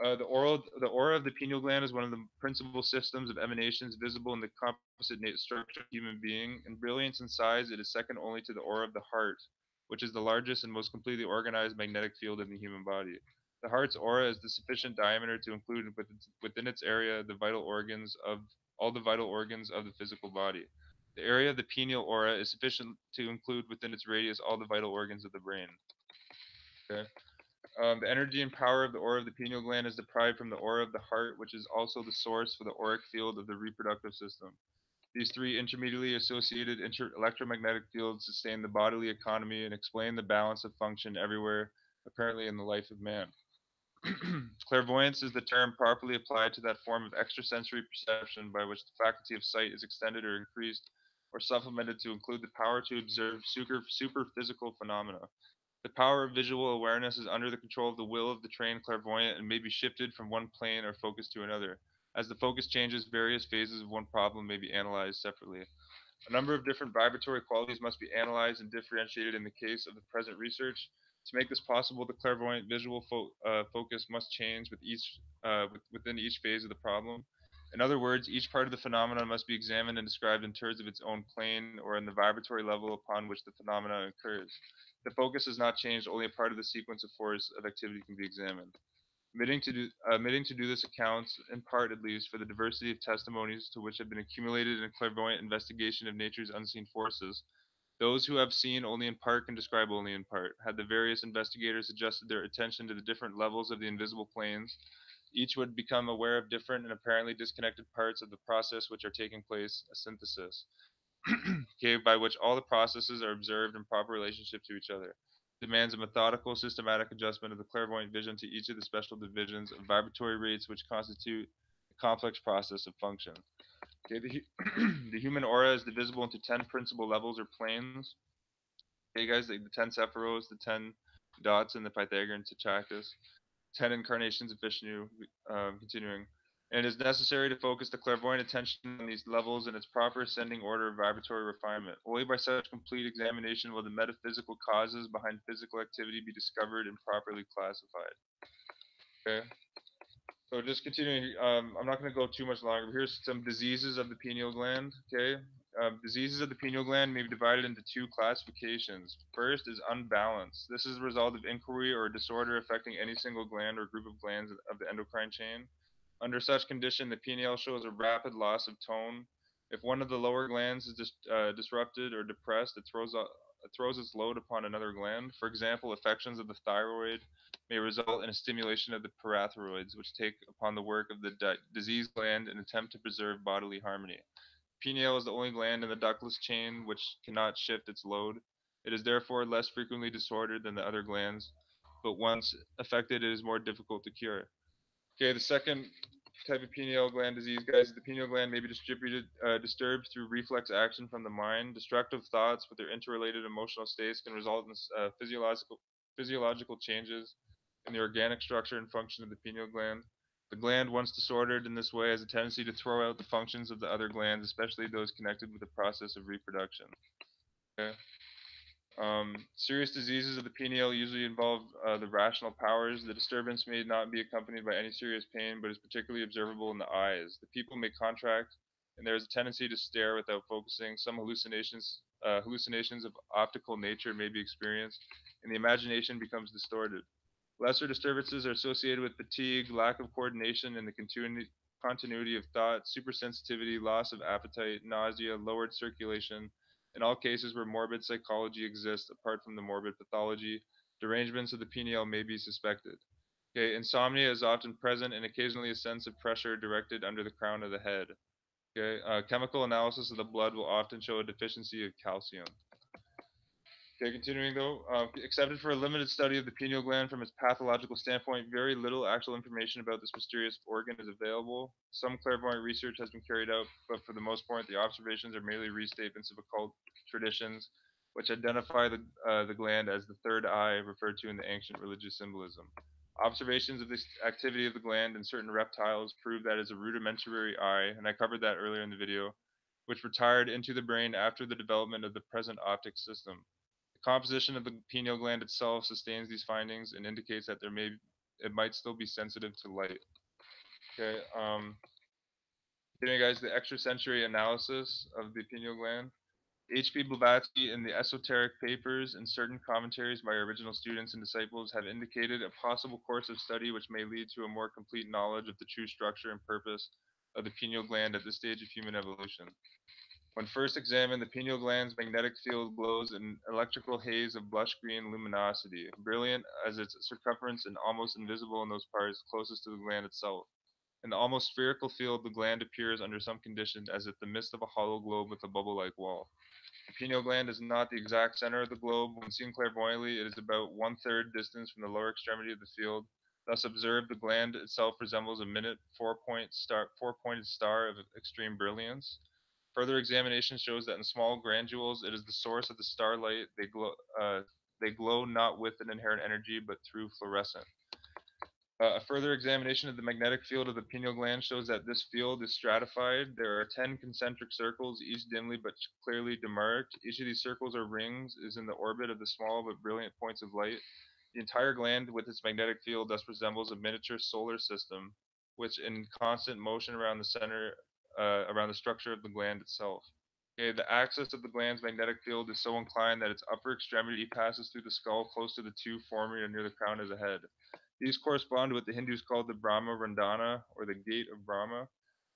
The aura of the pineal gland is one of the principal systems of emanations visible in the composite structure of the human being. In brilliance and size, it is second only to the aura of the heart, which is the largest and most completely organized magnetic field in the human body. The heart's aura is the sufficient diameter to include within its area the vital organs of all the vital organs of the physical body. The area of the pineal aura is sufficient to include within its radius all the vital organs of the brain. Okay. The energy and power of the aura of the pineal gland is derived from the aura of the heart, which is also the source for the auric field of the reproductive system. These three intermediately associated electromagnetic fields sustain the bodily economy and explain the balance of function everywhere, apparently in the life of man. Clairvoyance is the term properly applied to that form of extrasensory perception by which the faculty of sight is extended or increased or supplemented to include the power to observe superphysical phenomena. The power of visual awareness is under the control of the will of the trained clairvoyant and may be shifted from one plane or focus to another. As the focus changes, various phases of one problem may be analyzed separately. A number of different vibratory qualities must be analyzed and differentiated in the case of the present research. To make this possible, the clairvoyant visual focus must change within each phase of the problem. In other words, each part of the phenomenon must be examined and described in terms of its own plane or in the vibratory level upon which the phenomenon occurs. The focus is not changed, only a part of the sequence of force of activity can be examined. Admitting to do this accounts, in part at least, for the diversity of testimonies to which have been accumulated in a clairvoyant investigation of nature's unseen forces. Those who have seen only in part can describe only in part. Had the various investigators adjusted their attention to the different levels of the invisible planes, each would become aware of different and apparently disconnected parts of the process which are taking place, a synthesis. Okay, by which all the processes are observed in proper relationship to each other. Demands a methodical, systematic adjustment of the clairvoyant vision to each of the special divisions of vibratory rates which constitute the complex process of function. Okay, the human aura is divisible into 10 principal levels or planes. Okay, guys, the 10 Sephiros, the 10 dots, and the Pythagorean Chakras. 10 incarnations of Vishnu, continuing. And it is necessary to focus the clairvoyant attention on these levels in its proper ascending order of vibratory refinement. Only by such complete examination will the metaphysical causes behind physical activity be discovered and properly classified. Okay. So just continuing, I'm not going to go too much longer. But here's some diseases of the pineal gland. Okay. Diseases of the pineal gland may be divided into two classifications. First is unbalance. This is a result of inquiry or disorder affecting any single gland or group of glands of the endocrine chain. Under such condition, the pineal shows a rapid loss of tone. If one of the lower glands is disrupted or depressed, it throws its load upon another gland. For example, affections of the thyroid may result in a stimulation of the parathyroids, which take upon the work of the diseased gland and attempt to preserve bodily harmony. Pineal is the only gland in the ductless chain which cannot shift its load. It is therefore less frequently disordered than the other glands, but once affected, it is more difficult to cure. Okay, the second type of pineal gland disease, guys, is the pineal gland may be disturbed through reflex action from the mind. Destructive thoughts with their interrelated emotional states can result in physiological changes in the organic structure and function of the pineal gland. The gland, once disordered in this way, has a tendency to throw out the functions of the other glands, especially those connected with the process of reproduction. Okay. Serious diseases of the pineal usually involve the rational powers. The disturbance may not be accompanied by any serious pain, but is particularly observable in the eyes. The pupil may contract and there is a tendency to stare without focusing. Some hallucinations of optical nature may be experienced, and the imagination becomes distorted. Lesser disturbances are associated with fatigue, lack of coordination in the continuity of thought, supersensitivity, loss of appetite, nausea, lowered circulation. In all cases where morbid psychology exists, apart from the morbid pathology, derangements of the pineal may be suspected. Okay, insomnia is often present and occasionally a sense of pressure directed under the crown of the head. Okay, chemical analysis of the blood will often show a deficiency of calcium. Okay, continuing though, accepted for a limited study of the pineal gland from its pathological standpoint, very little actual information about this mysterious organ is available. Some clairvoyant research has been carried out, but for the most part, the observations are merely restatements of occult traditions, which identify the gland as the third eye referred to in the ancient religious symbolism. Observations of this activity of the gland in certain reptiles prove that it is a rudimentary eye, and I covered that earlier in the video, which retired into the brain after the development of the present optic system. The composition of the pineal gland itself sustains these findings and indicates that it might still be sensitive to light. Okay, continuing guys, the extrasensory analysis of the pineal gland. H.P. Blavatsky in the Esoteric Papers and certain commentaries by original students and disciples have indicated a possible course of study which may lead to a more complete knowledge of the true structure and purpose of the pineal gland at this stage of human evolution. When first examined, the pineal gland's magnetic field glows in an electrical haze of blush green luminosity, brilliant as its circumference and almost invisible in those parts closest to the gland itself. In the almost spherical field, the gland appears under some conditions as if the midst of a hollow globe with a bubble-like wall. The pineal gland is not the exact center of the globe. When seen clairvoyantly, it is about one-third distance from the lower extremity of the field. Thus observed, the gland itself resembles a minute four-pointed star of extreme brilliance. Further examination shows that in small granules, it is the source of the starlight. They glow not with an inherent energy, but through fluorescence. A further examination of the magnetic field of the pineal gland shows that this field is stratified. There are 10 concentric circles, each dimly but clearly demarked. Each of these circles or rings is in the orbit of the small but brilliant points of light. The entire gland with its magnetic field thus resembles a miniature solar system, which in constant motion around the center, around the structure of the gland itself. Okay, the axis of the gland's magnetic field is so inclined that its upper extremity passes through the skull close to the two forming near the crown of the head. These correspond to what the Hindus called the Brahma Randhana, or the gate of Brahma.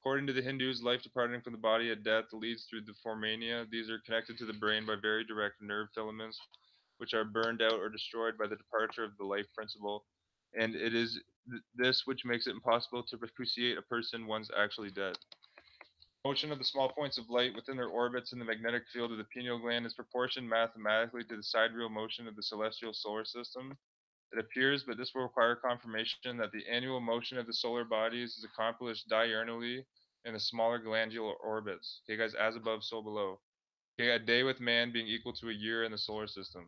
According to the Hindus, life departing from the body at death leads through the formania. These are connected to the brain by very direct nerve filaments, which are burned out or destroyed by the departure of the life principle. And it is this which makes it impossible to appreciate a person once actually dead. Motion of the small points of light within their orbits in the magnetic field of the pineal gland is proportioned mathematically to the sidereal motion of the celestial solar system. It appears, but this will require confirmation, that the annual motion of the solar bodies is accomplished diurnally in the smaller glandular orbits. Okay, guys, as above, so below. Okay, a day with man being equal to a year in the solar system.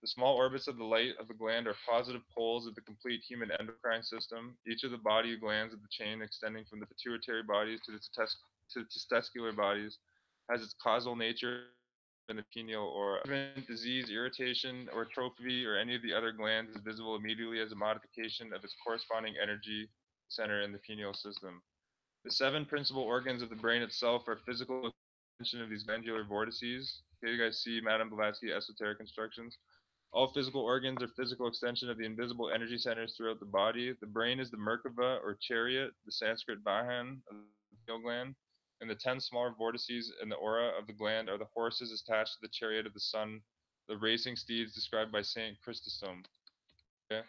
The small orbits of the light of the gland are positive poles of the complete human endocrine system. Each of the body glands of the chain extending from the pituitary bodies to the testicular bodies has its causal nature in the pineal aura. Disease, irritation, or atrophy, or any of the other glands is visible immediately as a modification of its corresponding energy center in the pineal system. The 7 principal organs of the brain itself are physical extension of these glandular vortices. Okay, you guys see Madame Blavatsky esoteric instructions. All physical organs are physical extension of the invisible energy centers throughout the body. The brain is the Merkava or chariot, the Sanskrit Vahan of the pineal gland, and the 10 smaller vortices in the aura of the gland are the horses attached to the chariot of the sun, the racing steeds described by Saint Chrysostom. Okay.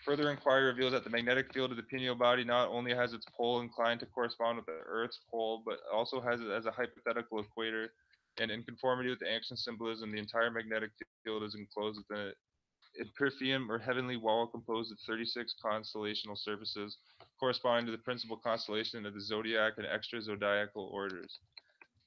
Further inquiry reveals that the magnetic field of the pineal body not only has its pole inclined to correspond with the Earth's pole, but also has it as a hypothetical equator, and in conformity with the ancient symbolism, the entire magnetic field is enclosed within a Perfium or heavenly wall composed of 36 constellational surfaces, corresponding to the principal constellation of the zodiac and extra zodiacal orders.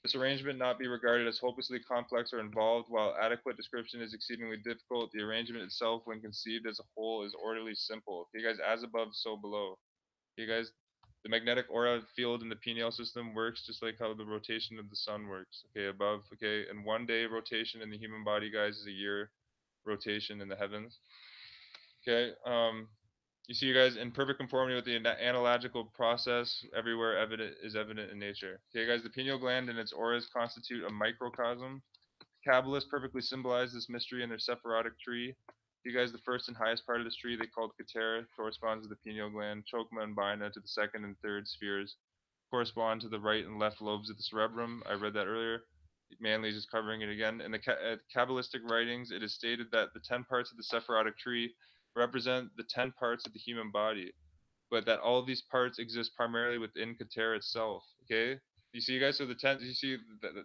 This arrangement not be regarded as hopelessly complex or involved, while adequate description is exceedingly difficult. The arrangement itself, when conceived as a whole, is orderly simple. Okay, guys, as above, so below. Okay, guys, the magnetic aura field in the pineal system works just like how the rotation of the sun works. Okay, above. Okay, and 1 day rotation in the human body, guys, is a year rotation in the heavens. Okay, You see, you guys, in perfect conformity with the analogical process, everywhere evident in nature. Okay, guys, the pineal gland and its auras constitute a microcosm. Kabbalists perfectly symbolize this mystery in their Sephirotic tree. You guys, the first and highest part of this tree, they called Keter, corresponds to the pineal gland. Chokma and Bina to the second and third spheres, correspond to the right and left lobes of the cerebrum. I read that earlier. Manley is just covering it again. In the Kabbalistic writings, it is stated that the 10 parts of the Sephirotic tree represent the 10 parts of the human body, but that all of these parts exist primarily within Keter itself. Okay? You see, guys, so you see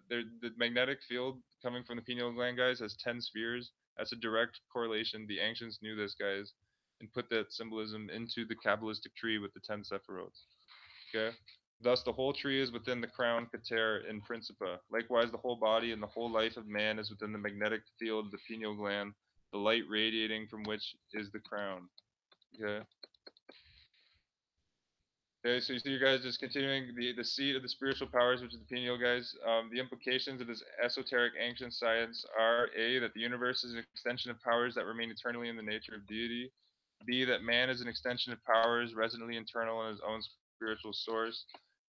the magnetic field coming from the pineal gland, guys, has 10 spheres. That's a direct correlation. The ancients knew this, guys, and put that symbolism into the Kabbalistic tree with the 10 Sephirots. Okay? Thus, the whole tree is within the crown Keter in Principa. Likewise, the whole body and the whole life of man is within the magnetic field of the pineal gland, the light radiating from which is the crown. Okay? Okay, so you see, you guys just continuing the seat of the spiritual powers, which is the pineal, guys. The implications of this esoteric ancient science are A, that the universe is an extension of powers that remain eternally in the nature of deity. B, that man is an extension of powers residently internal in his own spiritual source.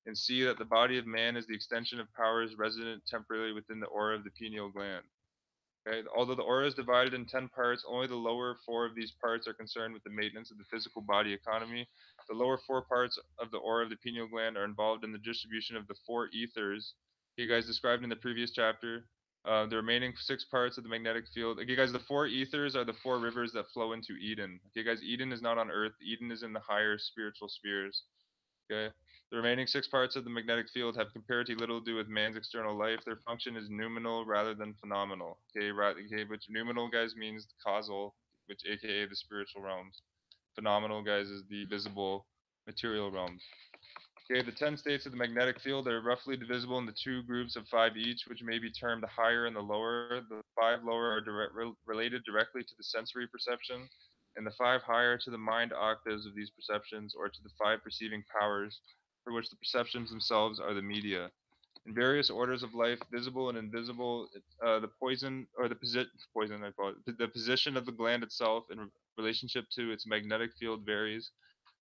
And C, that the body of man is the extension of powers resident temporarily within the aura of the pineal gland. Okay? Although the aura is divided in 10 parts, only the lower four of these parts are concerned with the maintenance of the physical body economy. The lower four parts of the aura of the pineal gland are involved in the distribution of the four ethers you guys described in the previous chapter. The remaining six parts of the magnetic field. Okay, guys, the four ethers are the four rivers that flow into Eden. Okay, guys, Eden is not on Earth. Eden is in the higher spiritual spheres. Okay. The remaining six parts of the magnetic field have comparatively little to do with man's external life. Their function is noumenal rather than phenomenal. Okay, right? Okay, which noumenal, guys, means causal, which AKA the spiritual realms. Phenomenal, guys, is the visible material realms. Okay, the 10 states of the magnetic field are roughly divisible into two groups of five each, which may be termed the higher and the lower. The five lower are related directly to the sensory perception, and the five higher to the mind octaves of these perceptions, or to the five perceiving powers, for which the perceptions themselves are the media. In various orders of life, visible and invisible, the poison or the poison, I call it, the position of the gland itself in relationship to its magnetic field varies,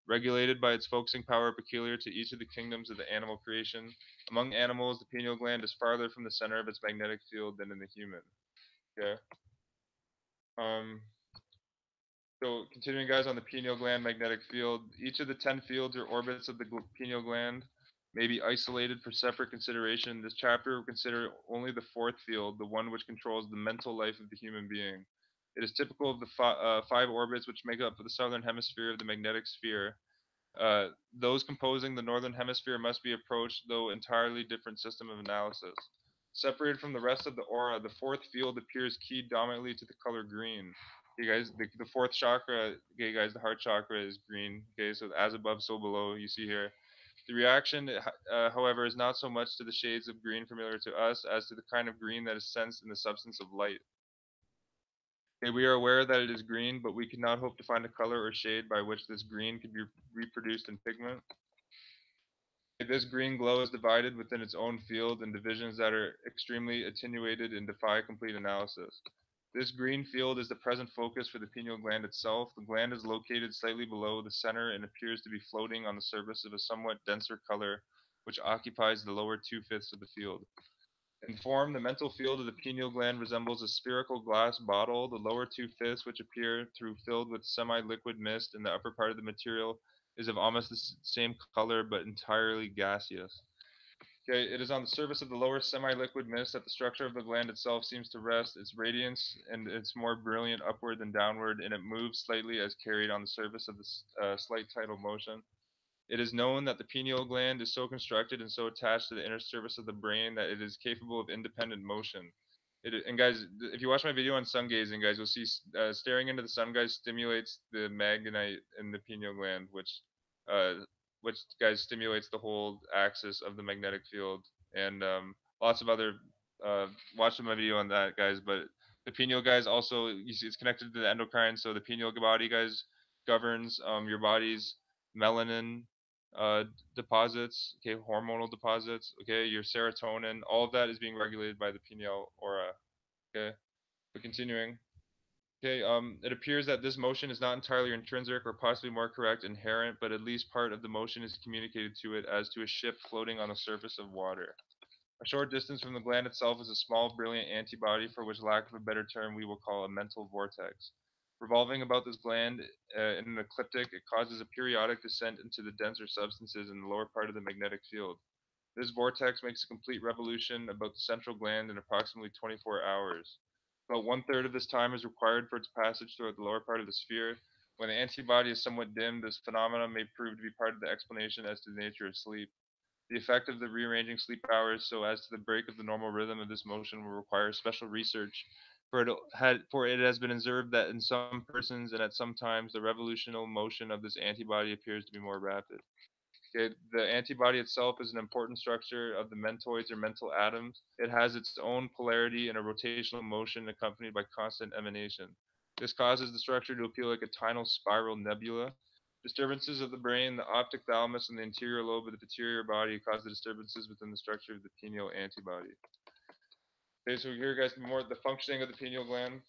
regulated by its focusing power peculiar to each of the kingdoms of the animal creation. Among animals, the pineal gland is farther from the center of its magnetic field than in the human. Okay. Um, so continuing, guys, on the pineal gland magnetic field, each of the 10 fields or orbits of the pineal gland may be isolated for separate consideration. This chapter will consider only the fourth field, the one which controls the mental life of the human being. It is typical of the five orbits which make up the southern hemisphere of the magnetic sphere. Those composing the northern hemisphere must be approached, though entirely different system of analysis. Separated from the rest of the aura, the fourth field appears keyed dominantly to the color green. Okay, guys, the fourth chakra, okay, guys, the heart chakra is green. Okay, so as above, so below, you see here. The reaction, however, is not so much to the shades of green familiar to us as to the kind of green that is sensed in the substance of light. Okay, we are aware that it is green, but we cannot hope to find a color or shade by which this green could be reproduced in pigment. This green glow is divided within its own field in divisions that are extremely attenuated and defy complete analysis. This green field is the present focus for the pineal gland itself. The gland is located slightly below the center and appears to be floating on the surface of a somewhat denser color, which occupies the lower two-fifths of the field. In form, the mental field of the pineal gland resembles a spherical glass bottle. The lower two-fifths, which appear through filled with semi-liquid mist, and the upper part of the material is of almost the same color but entirely gaseous. Okay, it is on the surface of the lower semi-liquid mist that the structure of the gland itself seems to rest. Its radiance and it's more brilliant upward than downward, and it moves slightly as carried on the surface of the slight tidal motion. It is known that the pineal gland is so constructed and so attached to the inner surface of the brain that it is capable of independent motion. And guys, if you watch my video on sun gazing, guys, you'll see staring into the sun, guys, stimulates the magnetite in the pineal gland, uh, which guys stimulates the whole axis of the magnetic field, and lots of other. Uh, watch my video on that, guys. But the pineal, guys, also you see it's connected to the endocrine, so the pineal body, guys, governs your body's melanin uh, deposits, okay, hormonal deposits, okay, your serotonin, all of that is being regulated by the pineal aura, okay. But continuing, Okay, it appears that this motion is not entirely intrinsic or possibly more correct, inherent, but at least part of the motion is communicated to it as to a ship floating on the surface of water. A short distance from the gland itself is a small, brilliant antibody for which, lack of a better term, we will call a mental vortex. Revolving about this gland in an ecliptic, it causes a periodic descent into the denser substances in the lower part of the magnetic field. This vortex makes a complete revolution about the central gland in approximately 24 hours. About one-third of this time is required for its passage throughout the lower part of the sphere. When the antibody is somewhat dim, this phenomenon may prove to be part of the explanation as to the nature of sleep. The effect of the rearranging sleep hours so as to the break of the normal rhythm of this motion will require special research, for it has been observed that in some persons and at some times the revolutional motion of this antibody appears to be more rapid. Okay, the antibody itself is an important structure of the mentoids or mental atoms. It has its own polarity and a rotational motion accompanied by constant emanation. This causes the structure to appear like a tiny spiral nebula. Disturbances of the brain, the optic thalamus, and the anterior lobe of the pituitary body cause the disturbances within the structure of the pineal antibody. Okay, so here, guys, more the functioning of the pineal gland.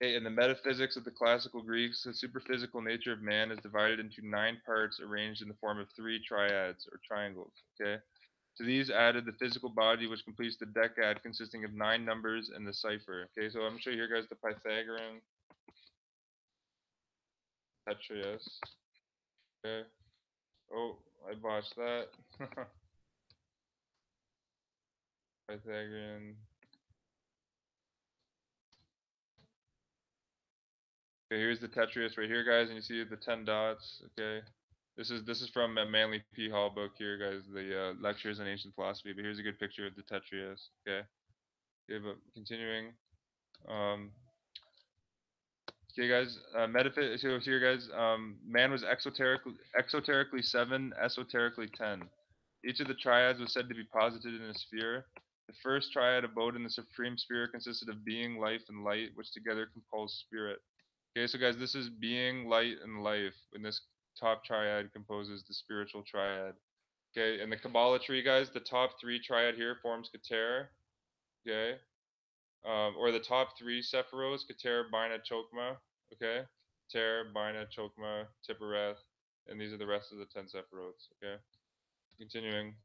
Okay, in the metaphysics of the classical Greeks, the superphysical nature of man is divided into 9 parts arranged in the form of 3 triads or triangles. Okay, to these added the physical body, which completes the decad, consisting of 9 numbers and the cipher. Okay, so I'm gonna show you here, guys, the Pythagorean tetraids. Okay. Oh, I botched that. Pythagorean. Okay, here's the Tetris right here, guys, and you see the 10 dots. Okay, this is from a Manly P. Hall book here, guys. The lectures on ancient philosophy. But here's a good picture of the Tetris. Okay, okay, but continuing. Um, okay, guys. So here, guys. Man was exoterically 7, esoterically 10. Each of the triads was said to be posited in a sphere. The first triad abode in the supreme sphere, consisted of being, life, and light, which together compose spirit. Okay, so guys, this is being, light, and life. And this top triad composes the spiritual triad. Okay, in the Kabbalah tree, guys, the top 3 triad here forms Keter. Okay, or the top 3 Sephiros, Keter, Bina, Chokma. Okay, Keter, Bina, Chokma, Tippereth, and these are the rest of the 10 Sephirots. Okay, continuing.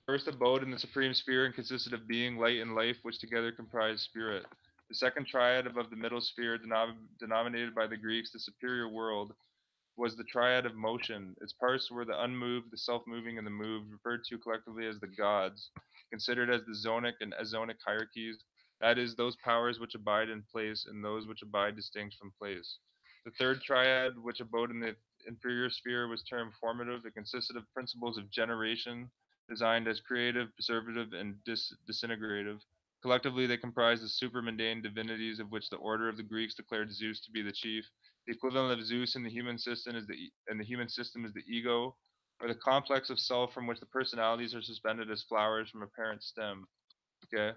First abode in the supreme sphere and consisted of being, light, and life, which together comprise spirit. The second triad above the middle sphere, denominated by the Greeks the superior world, was the triad of motion. Its parts were the unmoved, the self-moving, and the moved, referred to collectively as the gods, considered as the zonic and azonic hierarchies, that is, those powers which abide in place and those which abide distinct from place. The third triad, which abode in the inferior sphere, was termed formative. It consisted of principles of generation, designed as creative, preservative, and disintegrative. Collectively, they comprise the supermundane divinities of which the order of the Greeks declared Zeus to be the chief. The equivalent of Zeus in the human system is the ego, or the complex of self from which the personalities are suspended as flowers from a parent stem. Okay,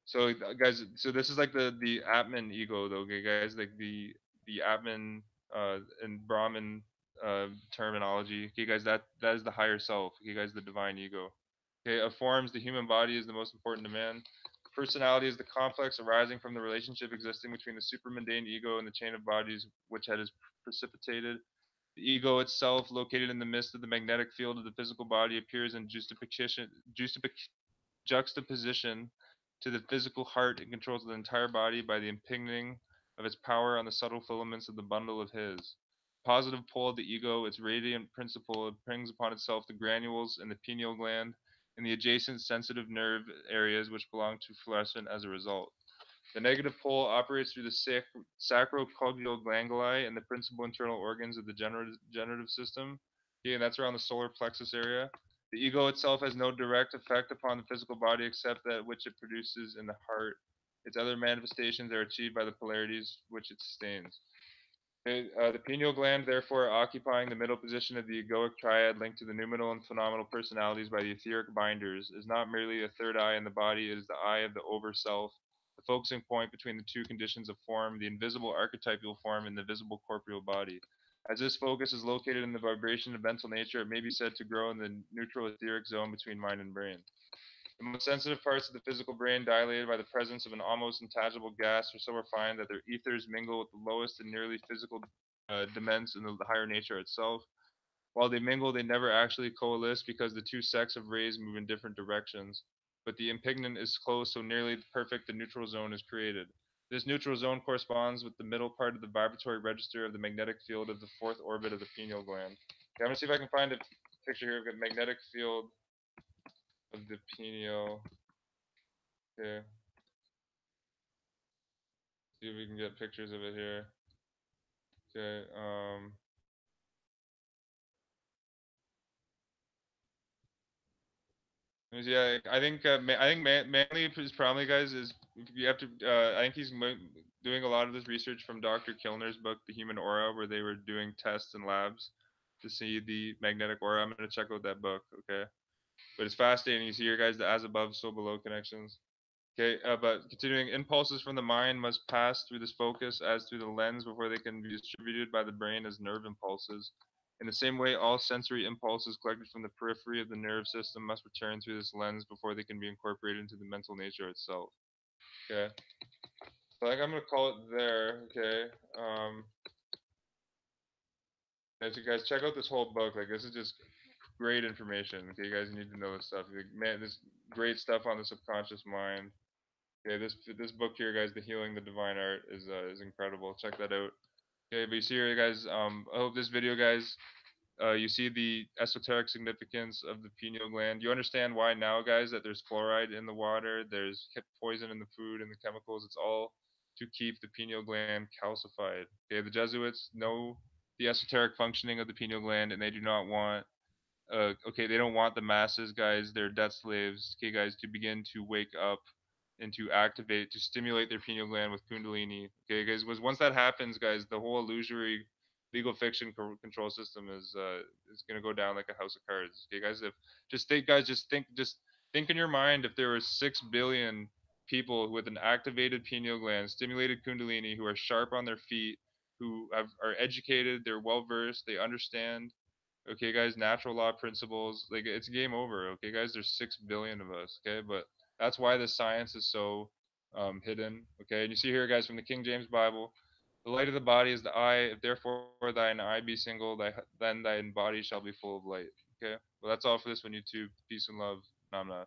so guys, so this is like the Atman ego, though. Okay, guys, like the Atman and Brahman terminology. Okay, guys, that is the higher self. Okay, guys, the divine ego. Okay, of forms, the human body is the most important to man. Personality is the complex arising from the relationship existing between the supermundane ego and the chain of bodies which it has precipitated. The ego itself, located in the midst of the magnetic field of the physical body, appears in juxtaposition to the physical heart and controls the entire body by the impinging of its power on the subtle filaments of the bundle of his. The positive pole of the ego, its radiant principle, imprints upon itself the granules in the pineal gland and the adjacent sensitive nerve areas which belong to fluorescent as a result. The negative pole operates through the sacrococcygeal ganguli and the principal internal organs of the generative system. Okay, and that's around the solar plexus area. The ego itself has no direct effect upon the physical body except that which it produces in the heart. Its other manifestations are achieved by the polarities which it sustains. The pineal gland, therefore, occupying the middle position of the egoic triad linked to the noumenal and phenomenal personalities by the etheric binders, is not merely a third eye in the body, it is the eye of the over-self, the focusing point between the 2 conditions of form, the invisible archetypal form and the visible corporeal body. As this focus is located in the vibration of mental nature, it may be said to grow in the neutral etheric zone between mind and brain. The most sensitive parts of the physical brain, dilated by the presence of an almost intangible gas, are so refined that their ethers mingle with the lowest and nearly physical dements in the higher nature itself. While they mingle, they never actually coalesce because the two sects of rays move in different directions. But the impingement is close, so nearly perfect the neutral zone is created. This neutral zone corresponds with the middle part of the vibratory register of the magnetic field of the fourth orbit of the pineal gland. Okay, I'm gonna see if I can find a picture here of the magnetic field of the pineal. Okay, see if we can get pictures of it here. Okay, yeah, I think Manley is probably, guys, is you have to. I think he's doing a lot of this research from Dr. Kilner's book, The Human Aura, where they were doing tests in labs to see the magnetic aura. I'm gonna check out that book, okay? But it's fascinating. You see here, guys, the as above, so below connections. Okay, but continuing, impulses from the mind must pass through this focus as through the lens before they can be distributed by the brain as nerve impulses. In the same way, all sensory impulses collected from the periphery of the nerve system must return through this lens before they can be incorporated into the mental nature itself. Okay, so I think I'm gonna call it there. Okay, as you guys check out this whole book, like this is just great information. Okay, you guys need to know this stuff. Like, man, this great stuff on the subconscious mind. Okay, this book here, guys, The Healing the Divine Art, is incredible. Check that out. Okay, but you see here, guys. I hope this video, guys, you see the esoteric significance of the pineal gland. You understand why now, guys, that there's fluoride in the water, there's hip poison in the food and the chemicals. It's all to keep the pineal gland calcified. Okay, the Jesuits know the esoteric functioning of the pineal gland, and they do not want okay, they don't want the masses, guys, their death slaves, okay, guys, to begin to wake up and to activate, to stimulate their pineal gland with Kundalini. Okay, guys, was once that happens, guys, the whole illusory legal fiction control system is gonna go down like a house of cards. Okay, guys, if just think in your mind if there were 6 billion people with an activated pineal gland, stimulated Kundalini, who are sharp on their feet, are educated, they're well versed, they understand, okay, guys, natural law principles, like it's game over. Okay, guys, there's 6 billion of us. Okay, but that's why the science is so hidden. Okay, and you see here, guys, from the King James Bible, the light of the body is the eye. If therefore thine eye be single, then thine body shall be full of light. Okay, well that's all for this one, YouTube. Peace and love. Namnas.